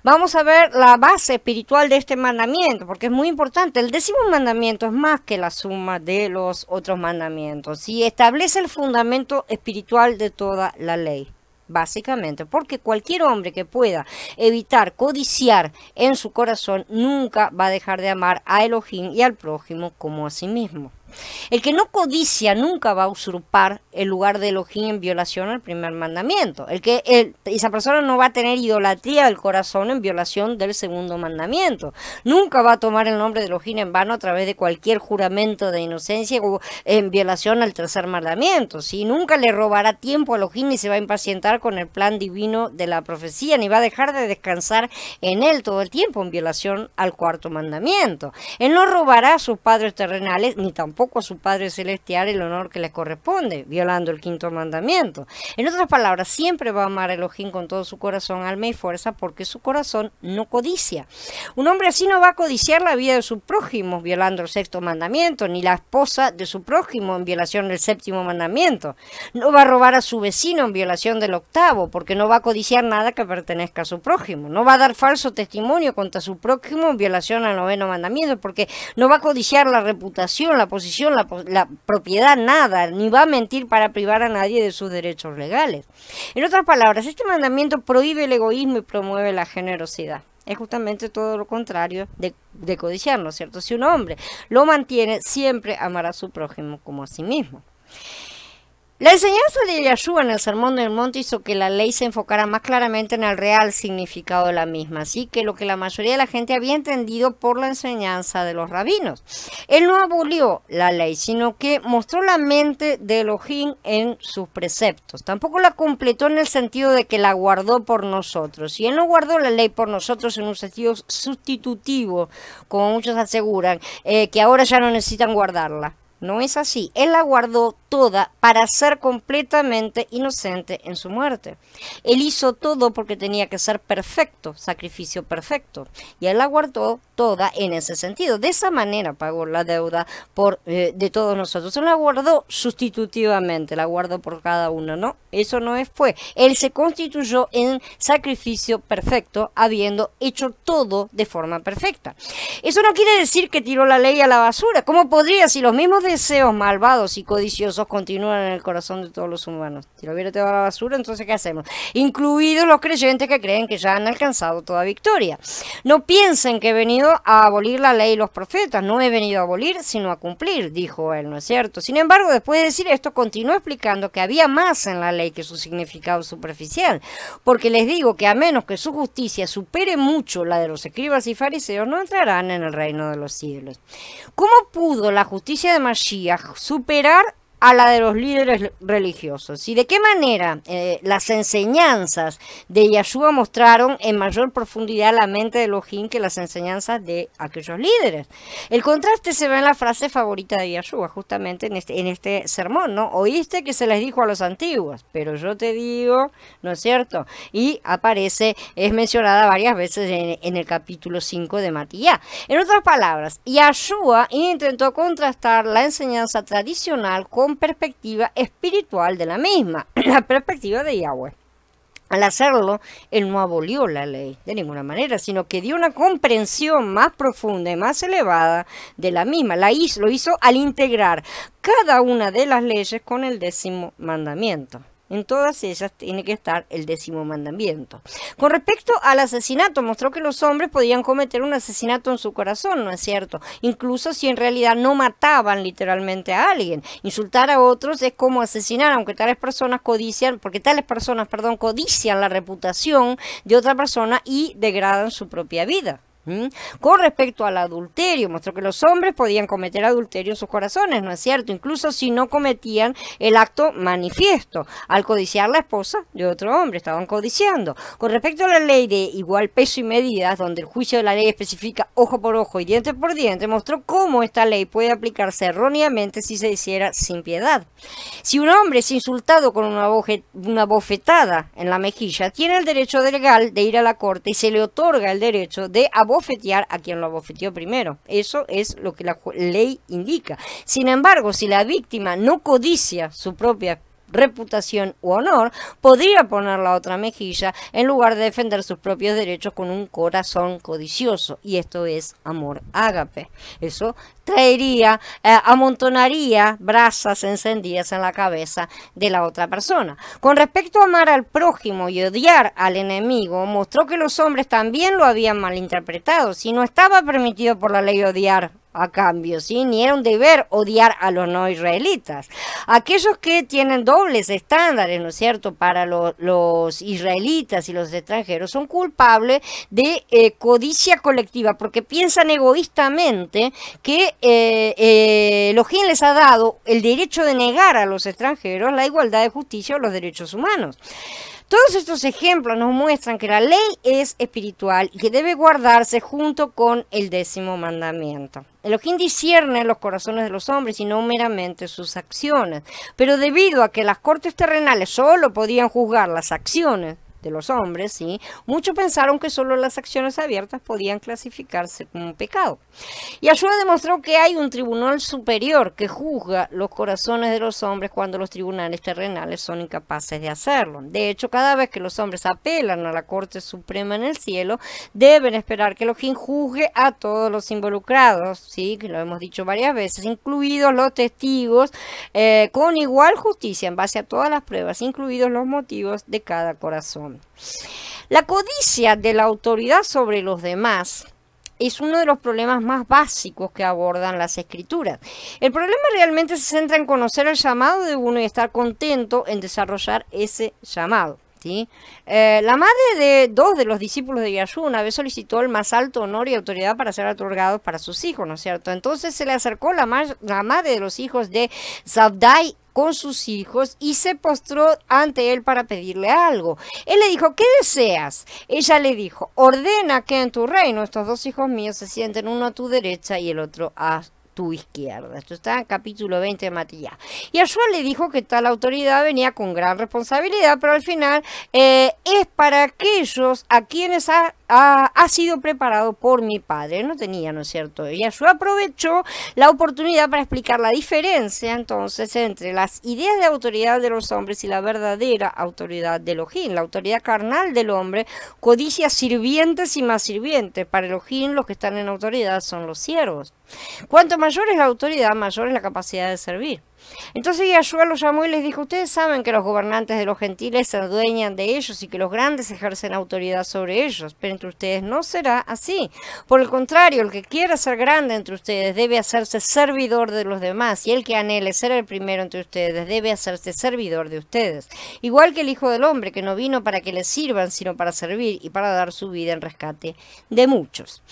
Vamos a ver la base espiritual de este mandamiento, porque es muy importante. El 10º mandamiento es más que la suma de los otros mandamientos y establece el fundamento espiritual de toda la ley. Básicamente, porque cualquier hombre que pueda evitar codiciar en su corazón nunca va a dejar de amar a Elohim y al prójimo como a sí mismo. El que no codicia nunca va a usurpar el lugar de Elohim en violación al primer mandamiento. Esa persona no va a tener idolatría del corazón en violación del segundo mandamiento. Nunca va a tomar el nombre de Elohim en vano a través de cualquier juramento de inocencia o en violación al tercer mandamiento. ¿Sí? Nunca le robará tiempo a Elohim ni se va a impacientar con el plan divino de la profecía, ni va a dejar de descansar en él todo el tiempo en violación al cuarto mandamiento. Él no robará a sus padres terrenales ni tampoco a su Padre Celestial el honor que les corresponde, violando el quinto mandamiento. En otras palabras, siempre va a amar a Elohim con todo su corazón, alma y fuerza, porque su corazón no codicia. Un hombre así no va a codiciar la vida de su prójimo, violando el sexto mandamiento, ni la esposa de su prójimo en violación del séptimo mandamiento. No va a robar a su vecino en violación del octavo, porque no va a codiciar nada que pertenezca a su prójimo. No va a dar falso testimonio contra su prójimo en violación al noveno mandamiento, porque no va a codiciar la reputación, la posición, la propiedad, nada, ni va a mentir para privar a nadie de sus derechos legales. En otras palabras, este mandamiento prohíbe el egoísmo y promueve la generosidad. Es justamente todo lo contrario de codiciar, ¿no es cierto? Si un hombre lo mantiene, siempre amará a su prójimo como a sí mismo. La enseñanza de Yahshua en el Sermón del Monte hizo que la ley se enfocara más claramente en el real significado de la misma, así que lo que la mayoría de la gente había entendido por la enseñanza de los rabinos. Él no abolió la ley, sino que mostró la mente de Elohim en sus preceptos. Tampoco la completó en el sentido de que la guardó por nosotros. Y él no guardó la ley por nosotros en un sentido sustitutivo, como muchos aseguran, que ahora ya no necesitan guardarla. No es así. Él la guardó toda para ser completamente inocente en su muerte. Él hizo todo porque tenía que ser perfecto, sacrificio perfecto. Y él la guardó toda en ese sentido. De esa manera pagó la deuda de todos nosotros. Él la guardó sustitutivamente, la guardó por cada uno, ¿no? Eso no fue. Él se constituyó en sacrificio perfecto, habiendo hecho todo de forma perfecta. Eso no quiere decir que tiró la ley a la basura. ¿Cómo podría si los mismos deseos malvados y codiciosos continúan en el corazón de todos los humanos? Si lo hubiera tirado a la basura, entonces ¿qué hacemos? Incluidos los creyentes que creen que ya han alcanzado toda victoria. No piensen que he venido a abolir la ley y los profetas. No he venido a abolir, sino a cumplir, dijo él, ¿no es cierto? Sin embargo, después de decir esto, continuó explicando que había más en la ley que su significado superficial. Porque les digo que a menos que su justicia supere mucho la de los escribas y fariseos, no entrarán en el reino de los cielos. ¿Cómo pudo la justicia de Mashiach superar a la de los líderes religiosos? ¿Y de qué manera las enseñanzas de Yahshua mostraron en mayor profundidad la mente de Elohim que las enseñanzas de aquellos líderes? El contraste se ve en la frase favorita de Yahshua, justamente en este sermón, ¿no? Oíste que se les dijo a los antiguos, pero yo te digo, ¿no es cierto? Y aparece, es mencionada varias veces en el capítulo 5 de Matiyá. En otras palabras, Yahshua intentó contrastar la enseñanza tradicional con perspectiva espiritual de la misma, la perspectiva de Yahweh. Al hacerlo, él no abolió la ley de ninguna manera, sino que dio una comprensión más profunda y más elevada de la misma. Lo hizo al integrar cada una de las leyes con el 10º mandamiento. En todas ellas tiene que estar el 10º mandamiento. Con respecto al asesinato, mostró que los hombres podían cometer un asesinato en su corazón, ¿no es cierto? Incluso si en realidad no mataban literalmente a alguien. Insultar a otros es como asesinar, aunque tales personas codician, codician la reputación de otra persona y degradan su propia vida. Con respecto al adulterio, mostró que los hombres podían cometer adulterio en sus corazones, ¿no es cierto? Incluso si no cometían el acto manifiesto, al codiciar la esposa de otro hombre, estaban codiciando. Con respecto a la ley de igual peso y medidas, donde el juicio de la ley especifica ojo por ojo y diente por diente, mostró cómo esta ley puede aplicarse erróneamente si se hiciera sin piedad. Si un hombre es insultado con una bofetada en la mejilla, tiene el derecho legal de ir a la corte y se le otorga el derecho de abofetear a quien lo abofeteó primero. Eso es lo que la ley indica. Sin embargo, si la víctima no codicia su propia reputación u honor, podría poner la otra mejilla en lugar de defender sus propios derechos con un corazón codicioso, y esto es amor ágape. Eso traería, amontonaría brasas encendidas en la cabeza de la otra persona. Con respecto a amar al prójimo y odiar al enemigo, mostró que los hombres también lo habían malinterpretado. Si no estaba permitido por la ley odiar a cambio, ¿sí? Ni era un deber odiar a los no israelitas. Aquellos que tienen dobles estándares, ¿no es cierto?, para los israelitas y los extranjeros, son culpables de codicia colectiva, porque piensan egoístamente que Elohim les ha dado el derecho de negar a los extranjeros la igualdad de justicia o los derechos humanos. Todos estos ejemplos nos muestran que la ley es espiritual y que debe guardarse junto con el 10º mandamiento. Elohim discierne los corazones de los hombres y no meramente sus acciones. Pero debido a que las cortes terrenales solo podían juzgar las acciones de los hombres, ¿sí?, muchos pensaron que solo las acciones abiertas podían clasificarse como un pecado. Yahshua demostró que hay un tribunal superior que juzga los corazones de los hombres cuando los tribunales terrenales son incapaces de hacerlo. De hecho, cada vez que los hombres apelan a la Corte Suprema en el cielo, deben esperar que Elohim juzgue a todos los involucrados, ¿sí?, que lo hemos dicho varias veces, incluidos los testigos, con igual justicia en base a todas las pruebas, incluidos los motivos de cada corazón. La codicia de la autoridad sobre los demás es uno de los problemas más básicos que abordan las escrituras. El problema realmente se centra en conocer el llamado de uno y estar contento en desarrollar ese llamado, ¿sí? La madre de 2 de los discípulos de Yahshua una vez solicitó el más alto honor y autoridad para ser otorgados para sus hijos, ¿no es cierto? Entonces se le acercó la madre de los hijos de Zabdai con sus hijos y se postró ante él para pedirle algo. Él le dijo, ¿qué deseas? Ella le dijo, ordena que en tu reino estos 2 hijos míos se sienten, uno a tu derecha y el otro a tu izquierda. Esto está en capítulo 20 de Matiyá. Y Yahshua le dijo que tal autoridad venía con gran responsabilidad, pero al final es para aquellos a quienes ha sido preparado por mi Padre. No tenía, ¿no es cierto? Y Yahshua aprovechó la oportunidad para explicar la diferencia entonces entre las ideas de autoridad de los hombres y la verdadera autoridad de Elohim. La autoridad carnal del hombre codicia sirvientes y más sirvientes. Para Elohim los que están en autoridad son los siervos. Cuanto mayor es la autoridad, mayor es la capacidad de servir. Entonces Yahshua los llamó y les dijo, ustedes saben que los gobernantes de los gentiles se adueñan de ellos y que los grandes ejercen autoridad sobre ellos, pero entre ustedes no será así. Por el contrario, el que quiera ser grande entre ustedes debe hacerse servidor de los demás, y el que anhele ser el primero entre ustedes debe hacerse servidor de ustedes. Igual que el Hijo del Hombre, que no vino para que le sirvan, sino para servir y para dar su vida en rescate de muchos.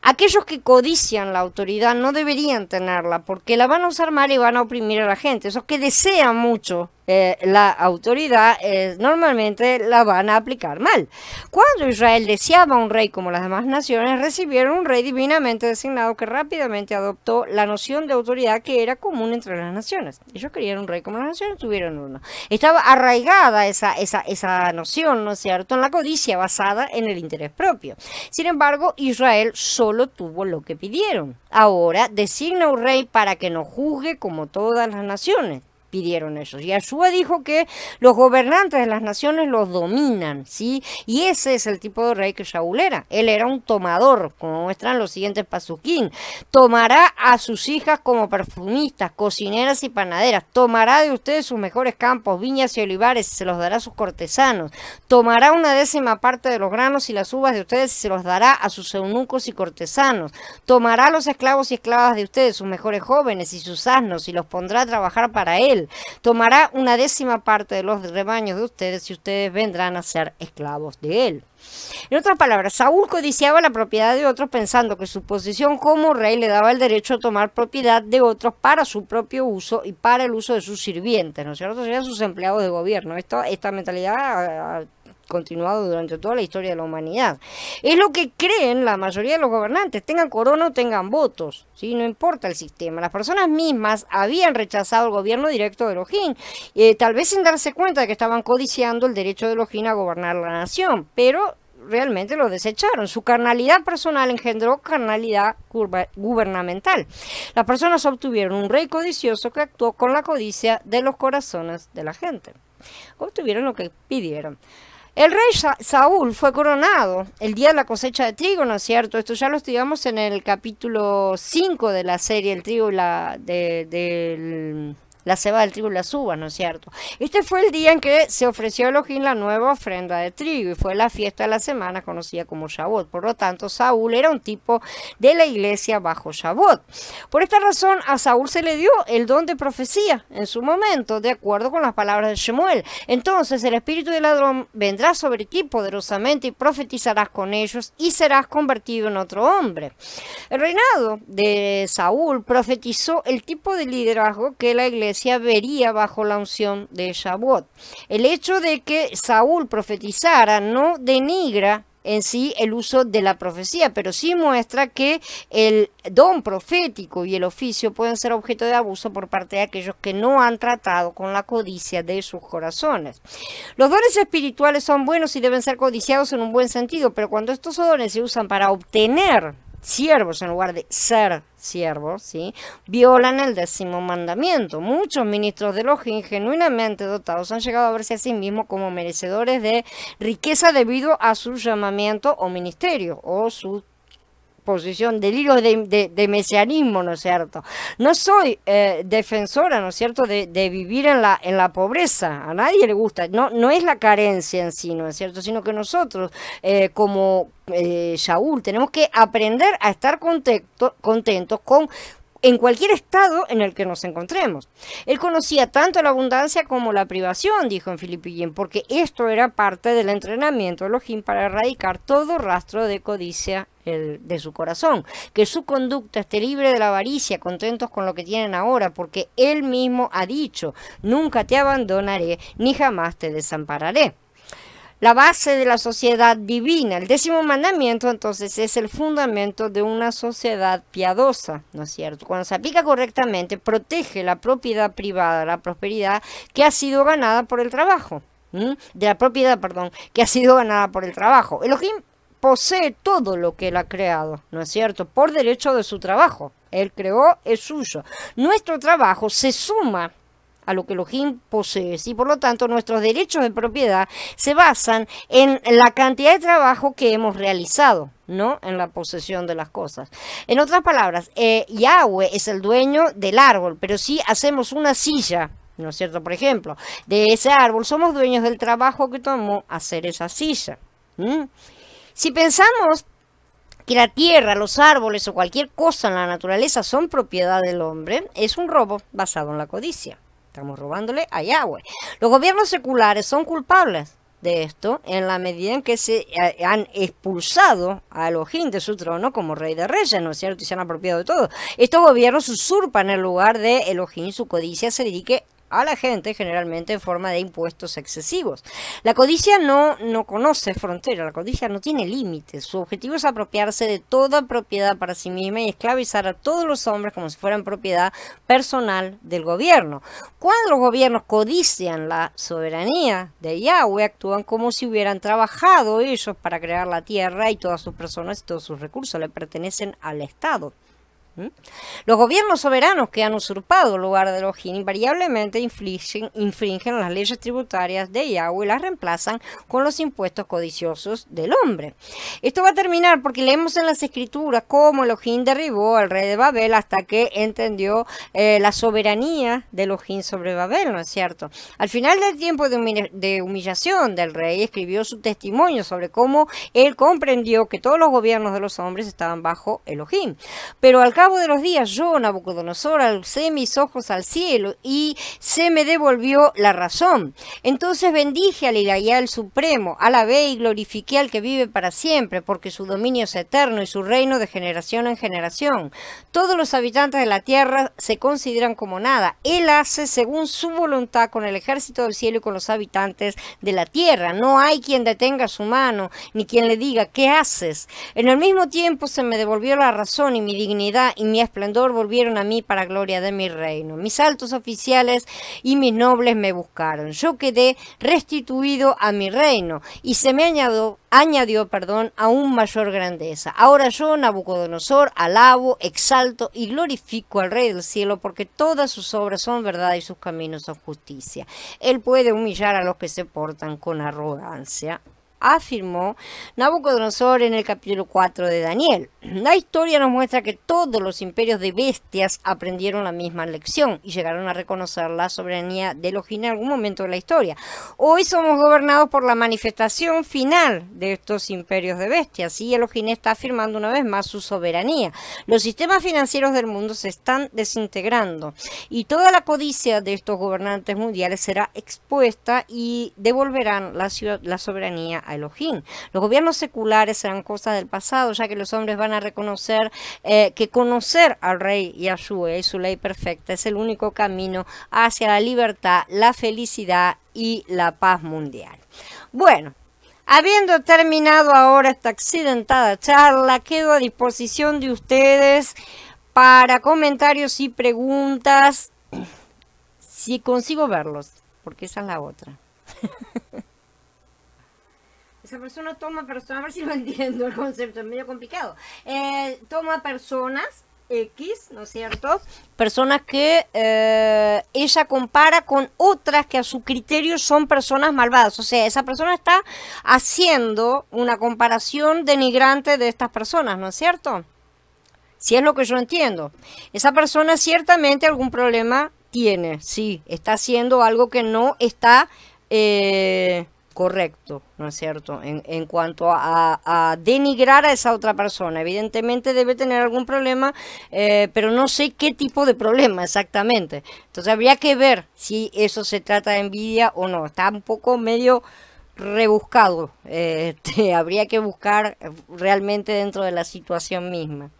Aquellos que codician la autoridad no deberían tenerla porque la van a usar mal y van a oprimir a la gente. Esos que desean mucho la autoridad normalmente la van a aplicar mal. Cuando Israel deseaba un rey como las demás naciones, recibieron un rey divinamente designado que rápidamente adoptó la noción de autoridad que era común entre las naciones. Ellos querían un rey como las naciones, tuvieron uno. Estaba arraigada esa noción, ¿no es cierto?, en la codicia basada en el interés propio. Sin embargo, Israel solo tuvo lo que pidieron. Ahora designa un rey para que nos juzgue como todas las naciones. Pidieron ellos. Yahshua dijo que los gobernantes de las naciones los dominan, ¿sí? Y ese es el tipo de rey que Saúl era. Él era un tomador, como muestran los siguientes pasuquín. Tomará a sus hijas como perfumistas, cocineras y panaderas. Tomará de ustedes sus mejores campos, viñas y olivares, y se los dará a sus cortesanos. Tomará 1/10 parte de los granos y las uvas de ustedes y se los dará a sus eunucos y cortesanos. Tomará a los esclavos y esclavas de ustedes, sus mejores jóvenes y sus asnos, y los pondrá a trabajar para él. Tomará 1/10 parte de los rebaños de ustedes y ustedes vendrán a ser esclavos de él. En otras palabras, Saúl codiciaba la propiedad de otros pensando que su posición como rey le daba el derecho a tomar propiedad de otros para su propio uso y para el uso de sus sirvientes, ¿no es cierto? Serían sus empleados de gobierno. Esta mentalidad continuado durante toda la historia de la humanidad. Es lo que creen la mayoría de los gobernantes, tengan corona o tengan votos, ¿sí? No importa el sistema. Las personas mismas habían rechazado el gobierno directo de Elohim, tal vez sin darse cuenta de que estaban codiciando el derecho de Elohim a gobernar la nación, pero realmente lo desecharon. Su carnalidad personal engendró carnalidad gubernamental. Las personas obtuvieron un rey codicioso que actuó con la codicia de los corazones de la gente. Obtuvieron lo que pidieron. El rey Saúl fue coronado el día de la cosecha de trigo, ¿no es cierto? Esto ya lo estudiamos en el capítulo 5 de la serie, el trigo y la cebada del trigo y las uvas, ¿no es cierto? Este fue el día en que se ofreció a Elohim la nueva ofrenda de trigo y fue la fiesta de la semana conocida como Shavuot. Por lo tanto, Saúl era un tipo de la iglesia bajo Shavuot. Por esta razón, a Saúl se le dio el don de profecía en su momento, de acuerdo con las palabras de Shemuel. Entonces, el espíritu del ladrón vendrá sobre ti poderosamente y profetizarás con ellos y serás convertido en otro hombre. El reinado de Saúl profetizó el tipo de liderazgo que la iglesia vería bajo la unción de Shavuot. El hecho de que Saúl profetizara no denigra en sí el uso de la profecía, pero sí muestra que el don profético y el oficio pueden ser objeto de abuso por parte de aquellos que no han tratado con la codicia de sus corazones. Los dones espirituales son buenos y deben ser codiciados en un buen sentido, pero cuando estos dones se usan para obtener siervos en lugar de ser siervos, ¿sí?, violan el 10º mandamiento. Muchos ministros de Elohim genuinamente dotados han llegado a verse a sí mismos como merecedores de riqueza debido a su llamamiento o ministerio o su posición, delirios de mesianismo, ¿no es cierto? No soy defensora, ¿no es cierto?, de vivir en la pobreza. A nadie le gusta. No es la carencia en sí, ¿no es cierto?, sino que nosotros, como Shaul, tenemos que aprender a estar contentos en cualquier estado en el que nos encontremos. Él conocía tanto la abundancia como la privación, dijo en Filipenses, porque esto era parte del entrenamiento de Elohim para erradicar todo rastro de codicia de su corazón, que su conducta esté libre de la avaricia, contentos con lo que tienen ahora, porque él mismo ha dicho, nunca te abandonaré, ni jamás te desampararé. La base de la sociedad divina, el 10º mandamiento, entonces, es el fundamento de una sociedad piadosa, ¿no es cierto? Cuando se aplica correctamente, protege la propiedad privada, la prosperidad que ha sido ganada por el trabajo, de la propiedad, perdón, que ha sido ganada por el trabajo. Elohim posee todo lo que él ha creado, ¿no es cierto?, por derecho de su trabajo. Él creó, es suyo. Nuestro trabajo se suma a lo que Elohim posee. Y por lo tanto nuestros derechos de propiedad se basan en la cantidad de trabajo que hemos realizado, no en la posesión de las cosas. En otras palabras, Yahweh es el dueño del árbol, pero si hacemos una silla, ¿no es cierto? Por ejemplo, de ese árbol, somos dueños del trabajo que tomó hacer esa silla. Si pensamos que la tierra, los árboles o cualquier cosa en la naturaleza son propiedad del hombre, es un robo basado en la codicia. Estamos robándole a Yahweh. Los gobiernos seculares son culpables de esto en la medida en que se han expulsado a Elohim de su trono como rey de reyes, ¿no es cierto? Y se han apropiado de todo. Estos gobiernos usurpan el lugar de Elohim, su codicia se dedique a la gente generalmente en forma de impuestos excesivos. La codicia no conoce frontera, la codicia no tiene límites. Su objetivo es apropiarse de toda propiedad para sí misma y esclavizar a todos los hombres como si fueran propiedad personal del gobierno. Cuando los gobiernos codician la soberanía de Yahweh, actúan como si hubieran trabajado ellos para crear la tierra y todas sus personas y todos sus recursos le pertenecen al Estado. Los gobiernos soberanos que han usurpado el lugar de Elohim invariablemente infringen las leyes tributarias de Yahweh y las reemplazan con los impuestos codiciosos del hombre. Esto va a terminar porque leemos en las escrituras cómo Elohim derribó al rey de Babel hasta que entendió la soberanía de Elohim sobre Babel, ¿no es cierto? Al final del tiempo de humillación del rey, escribió su testimonio sobre cómo él comprendió que todos los gobiernos de los hombres estaban bajo Elohim. Pero al cabo de los días, yo, Nabucodonosor, alcé mis ojos al cielo y se me devolvió la razón. Entonces bendije al Elial Supremo, alabé y glorifiqué al que vive para siempre, porque su dominio es eterno y su reino de generación en generación. Todos los habitantes de la tierra se consideran como nada. Él hace según su voluntad con el ejército del cielo y con los habitantes de la tierra. No hay quien detenga su mano, ni quien le diga, ¿qué haces? En el mismo tiempo se me devolvió la razón y mi dignidad y mi esplendor volvieron a mí para gloria de mi reino. Mis altos oficiales y mis nobles me buscaron. Yo quedé restituido a mi reino y se me añadió aún mayor grandeza. Ahora yo, Nabucodonosor, alabo, exalto y glorifico al Rey del cielo porque todas sus obras son verdad y sus caminos son justicia. Él puede humillar a los que se portan con arrogancia, afirmó Nabucodonosor en el capítulo 4 de Daniel. La historia nos muestra que todos los imperios de bestias aprendieron la misma lección y llegaron a reconocer la soberanía de Elohim en algún momento de la historia. Hoy somos gobernados por la manifestación final de estos imperios de bestias y Elohim está afirmando una vez más su soberanía. Los sistemas financieros del mundo se están desintegrando y toda la codicia de estos gobernantes mundiales será expuesta y devolverán la soberanía a Elohim. Los gobiernos seculares serán cosas del pasado, ya que los hombres van a reconocer que conocer al Rey Yahshua y su ley perfecta es el único camino hacia la libertad, la felicidad y la paz mundial. Bueno, habiendo terminado ahora esta accidentada charla, quedo a disposición de ustedes para comentarios y preguntas, si consigo verlos, porque esa es la otra. Esa persona toma personas, a ver si lo entiendo el concepto, es medio complicado. Toma personas X, ¿no es cierto? Personas que ella compara con otras que a su criterio son personas malvadas. O sea, esa persona está haciendo una comparación denigrante de estas personas, ¿no es cierto? Si es lo que yo entiendo. Esa persona ciertamente algún problema tiene, sí, está haciendo algo que no está correcto, ¿no es cierto? En cuanto a denigrar a esa otra persona. Evidentemente debe tener algún problema, pero no sé qué tipo de problema exactamente. Entonces habría que ver si eso se trata de envidia o no. Está un poco medio rebuscado. Habría que buscar realmente dentro de la situación misma.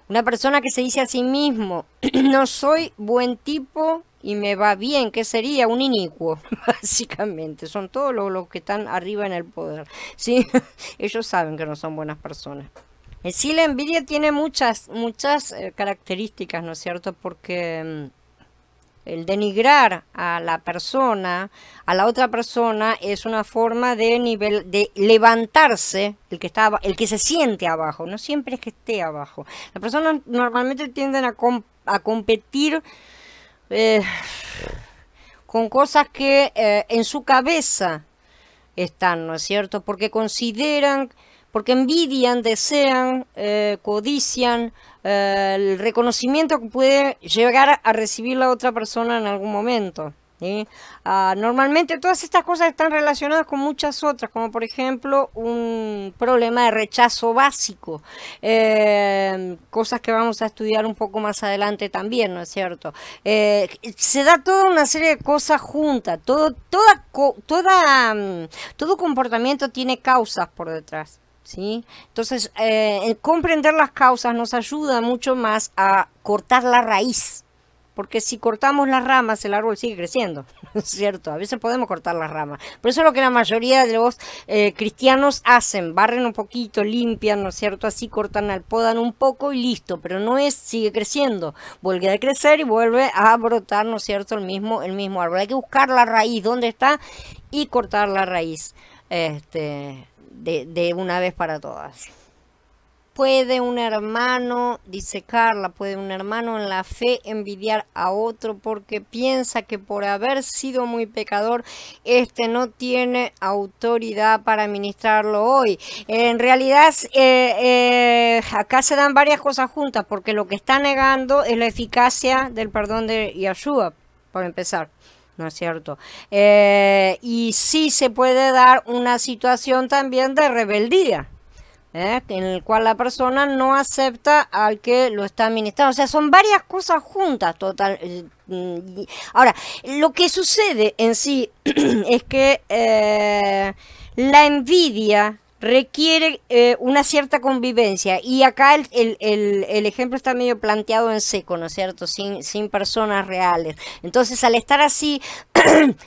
Una persona que se dice a sí mismo, no soy buen tipo y me va bien, ¿qué sería? Un inicuo, básicamente. Son todos los que están arriba en el poder, ¿sí? Ellos saben que no son buenas personas. Sí, la envidia tiene muchas características, ¿no es cierto? Porque el denigrar a la persona, a la otra persona, es una forma de levantarse, el que se siente abajo. No siempre es que esté abajo. Las personas normalmente tienden a competir con cosas que en su cabeza están, ¿no es cierto? Porque consideran, porque envidian, desean, codician el reconocimiento que puede llegar a recibir la otra persona en algún momento. ¿Sí? Normalmente todas estas cosas están relacionadas con muchas otras, como por ejemplo un problema de rechazo básico, cosas que vamos a estudiar un poco más adelante también, ¿no es cierto? Se da toda una serie de cosas juntas, todo comportamiento tiene causas por detrás. ¿Sí? Entonces, comprender las causas nos ayuda mucho más a cortar la raíz. Porque si cortamos las ramas, el árbol sigue creciendo, ¿no es cierto? A veces podemos cortar las ramas. Por eso es lo que la mayoría de los cristianos hacen. Barren un poquito, limpian, ¿no es cierto? Así cortan, podan un poco y listo. Pero no es, sigue creciendo. Vuelve a crecer y vuelve a brotar, ¿no es cierto? El mismo árbol. Hay que buscar la raíz, dónde está, y cortar la raíz de una vez para todas. ¿Puede un hermano, dice Carla, puede un hermano en la fe envidiar a otro porque piensa que por haber sido muy pecador, no tiene autoridad para ministrarlo hoy? En realidad, acá se dan varias cosas juntas, porque lo que está negando es la eficacia del perdón de Yeshua, por empezar. ¿No es cierto? Y sí se puede dar una situación también de rebeldía, en el cual la persona no acepta al que lo está administrando. O sea, son varias cosas juntas, total. Ahora, lo que sucede en sí es que la envidia requiere una cierta convivencia, y acá el ejemplo está medio planteado en seco, ¿no es cierto? Sin personas reales. Entonces, al estar así,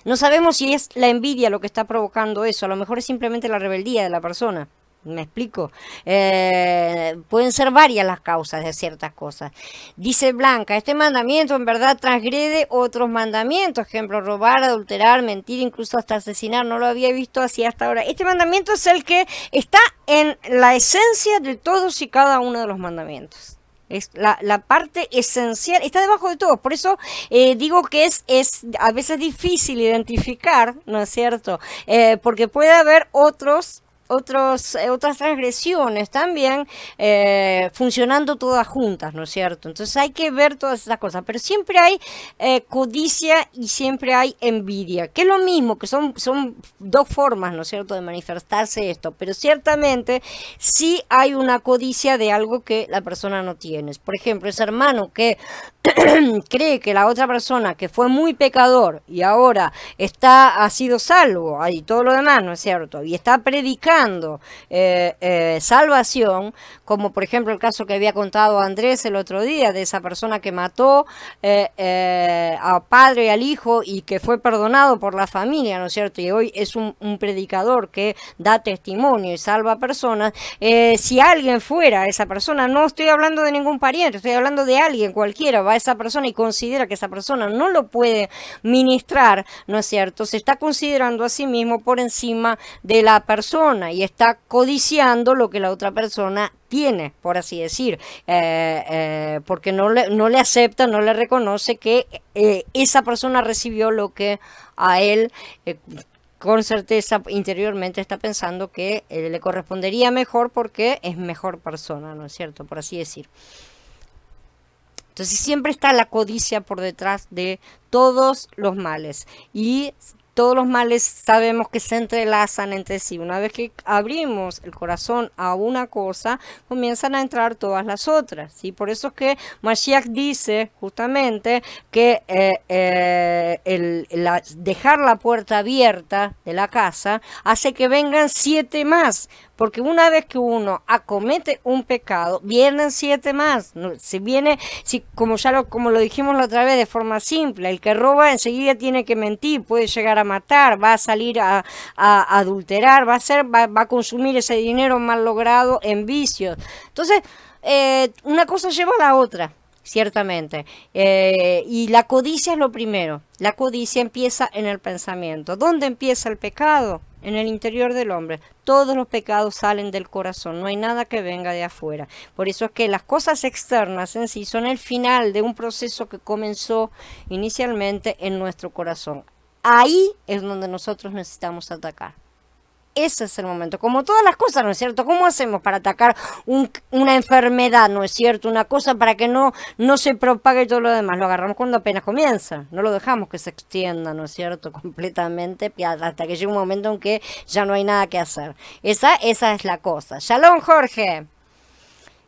no sabemos si es la envidia lo que está provocando eso. A lo mejor es simplemente la rebeldía de la persona. ¿Me explico? Pueden ser varias las causas de ciertas cosas. Dice Blanca, este mandamiento en verdad transgrede otros mandamientos, ejemplo, robar, adulterar, mentir, incluso hasta asesinar. No lo había visto así hasta ahora. Este mandamiento es el que está en la esencia de todos y cada uno de los mandamientos. Es la parte esencial, está debajo de todo. Por eso digo que es a veces difícil identificar, ¿no es cierto? Porque puede haber otras transgresiones también funcionando todas juntas, ¿no es cierto? Entonces hay que ver todas esas cosas, pero siempre hay codicia y siempre hay envidia, que es lo mismo, que son dos formas, ¿no es cierto?, de manifestarse esto, pero ciertamente sí hay una codicia de algo que la persona no tiene. Por ejemplo, ese hermano que cree que la otra persona que fue muy pecador y ahora ha sido salvo y todo lo demás, ¿no es cierto?, y está predicando salvación, como por ejemplo el caso que había contado Andrés el otro día, de esa persona que mató al padre y al hijo y que fue perdonado por la familia, ¿no es cierto?, y hoy es un predicador que da testimonio y salva personas. Si alguien fuera esa persona, no estoy hablando de ningún pariente, estoy hablando de alguien cualquiera, va a esa persona y considera que esa persona no lo puede ministrar, ¿no es cierto?, se está considerando a sí mismo por encima de la persona y está codiciando lo que la otra persona tiene, por así decir, porque no le acepta, no le reconoce que esa persona recibió lo que a él con certeza interiormente está pensando que le correspondería mejor porque es mejor persona, ¿no es cierto?, por así decir. Entonces siempre está la codicia por detrás de todos los males, y todos los males sabemos que se entrelazan entre sí. Una vez que abrimos el corazón a una cosa, comienzan a entrar todas las otras, ¿sí? Por eso es que Mashiach dice justamente que dejar la puerta abierta de la casa hace que vengan 7 más. Porque una vez que uno acomete un pecado, vienen 7 más. Como lo dijimos la otra vez de forma simple, el que roba enseguida tiene que mentir, puede llegar a matar, va a salir a adulterar, va a consumir ese dinero mal logrado en vicios. Entonces, una cosa lleva a la otra. Ciertamente. Y la codicia es lo primero. La codicia empieza en el pensamiento. ¿Dónde empieza el pecado? En el interior del hombre. Todos los pecados salen del corazón, no hay nada que venga de afuera. Por eso es que las cosas externas en sí son el final de un proceso que comenzó inicialmente en nuestro corazón. ahí es donde nosotros necesitamos atacar. Ese es el momento, como todas las cosas, ¿no es cierto? ¿Cómo hacemos para atacar una enfermedad, ¿no es cierto? Una cosa para que no se propague todo lo demás. Lo agarramos cuando apenas comienza, no lo dejamos que se extienda, ¿no es cierto? Completamente, hasta que llegue un momento en que ya no hay nada que hacer. Esa es la cosa. Shalom, Jorge.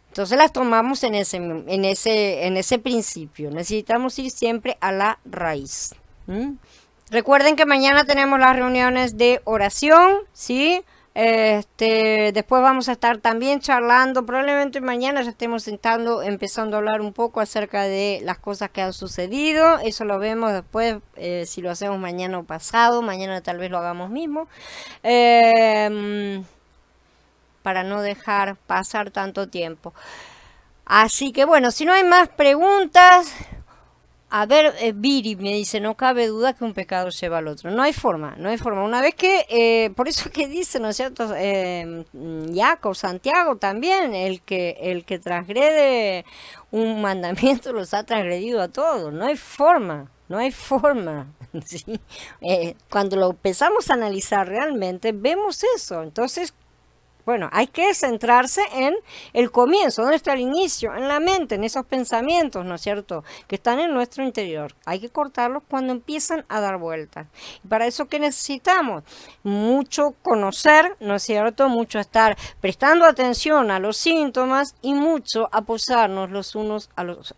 Entonces las tomamos en ese principio. Necesitamos ir siempre a la raíz. Recuerden que mañana tenemos las reuniones de oración, ¿sí? Después vamos a estar también charlando, probablemente mañana ya estemos empezando a hablar un poco acerca de las cosas que han sucedido. Eso lo vemos después, si lo hacemos mañana o pasado, mañana tal vez lo hagamos mismo. Para no dejar pasar tanto tiempo. Así que bueno, si no hay más preguntas... A ver, Viri me dice, no cabe duda que un pecado lleva al otro. No hay forma, no hay forma. Una vez que, por eso que dice, ¿no es cierto? Jacob, Santiago también, el que transgrede un mandamiento los ha transgredido a todos. No hay forma, no hay forma. ¿Sí? Cuando lo empezamos a analizar realmente, vemos eso. Entonces, bueno, hay que centrarse en el comienzo, ¿dónde está el inicio? En la mente, en esos pensamientos, ¿no es cierto? Que están en nuestro interior. Hay que cortarlos cuando empiezan a dar vueltas. Y para eso, ¿qué necesitamos? Mucho conocer, ¿no es cierto? Mucho estar prestando atención a los síntomas y mucho apoyarnos los unos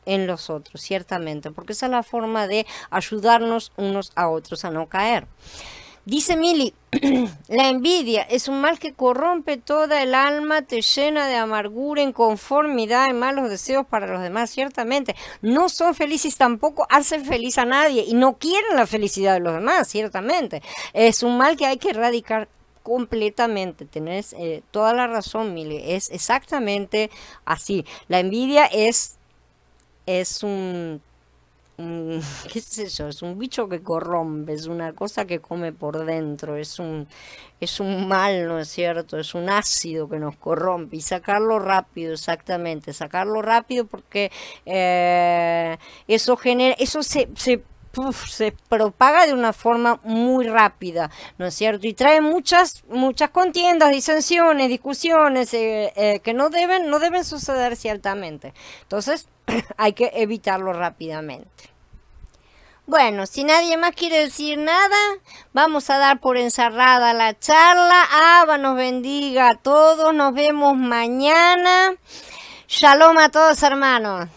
en los otros, ciertamente. Porque esa es la forma de ayudarnos unos a otros a no caer. Dice Mili, la envidia es un mal que corrompe toda el alma, te llena de amargura, inconformidad y malos deseos para los demás, ciertamente. No son felices, tampoco hacen feliz a nadie y no quieren la felicidad de los demás, ciertamente. Es un mal que hay que erradicar completamente. Tenés toda la razón, Mili, es exactamente así. La envidia es un... qué sé yo, es un bicho que corrompe, es una cosa que come por dentro, es un mal, ¿no es cierto? Es un ácido que nos corrompe y sacarlo rápido, exactamente, sacarlo rápido porque eso se propaga de una forma muy rápida, ¿no es cierto? Y trae muchas contiendas, disensiones, discusiones que no deben suceder ciertamente. Entonces, hay que evitarlo rápidamente. Bueno, si nadie más quiere decir nada, vamos a dar por encerrada la charla. Abba nos bendiga a todos. Nos vemos mañana. Shalom a todos, hermanos.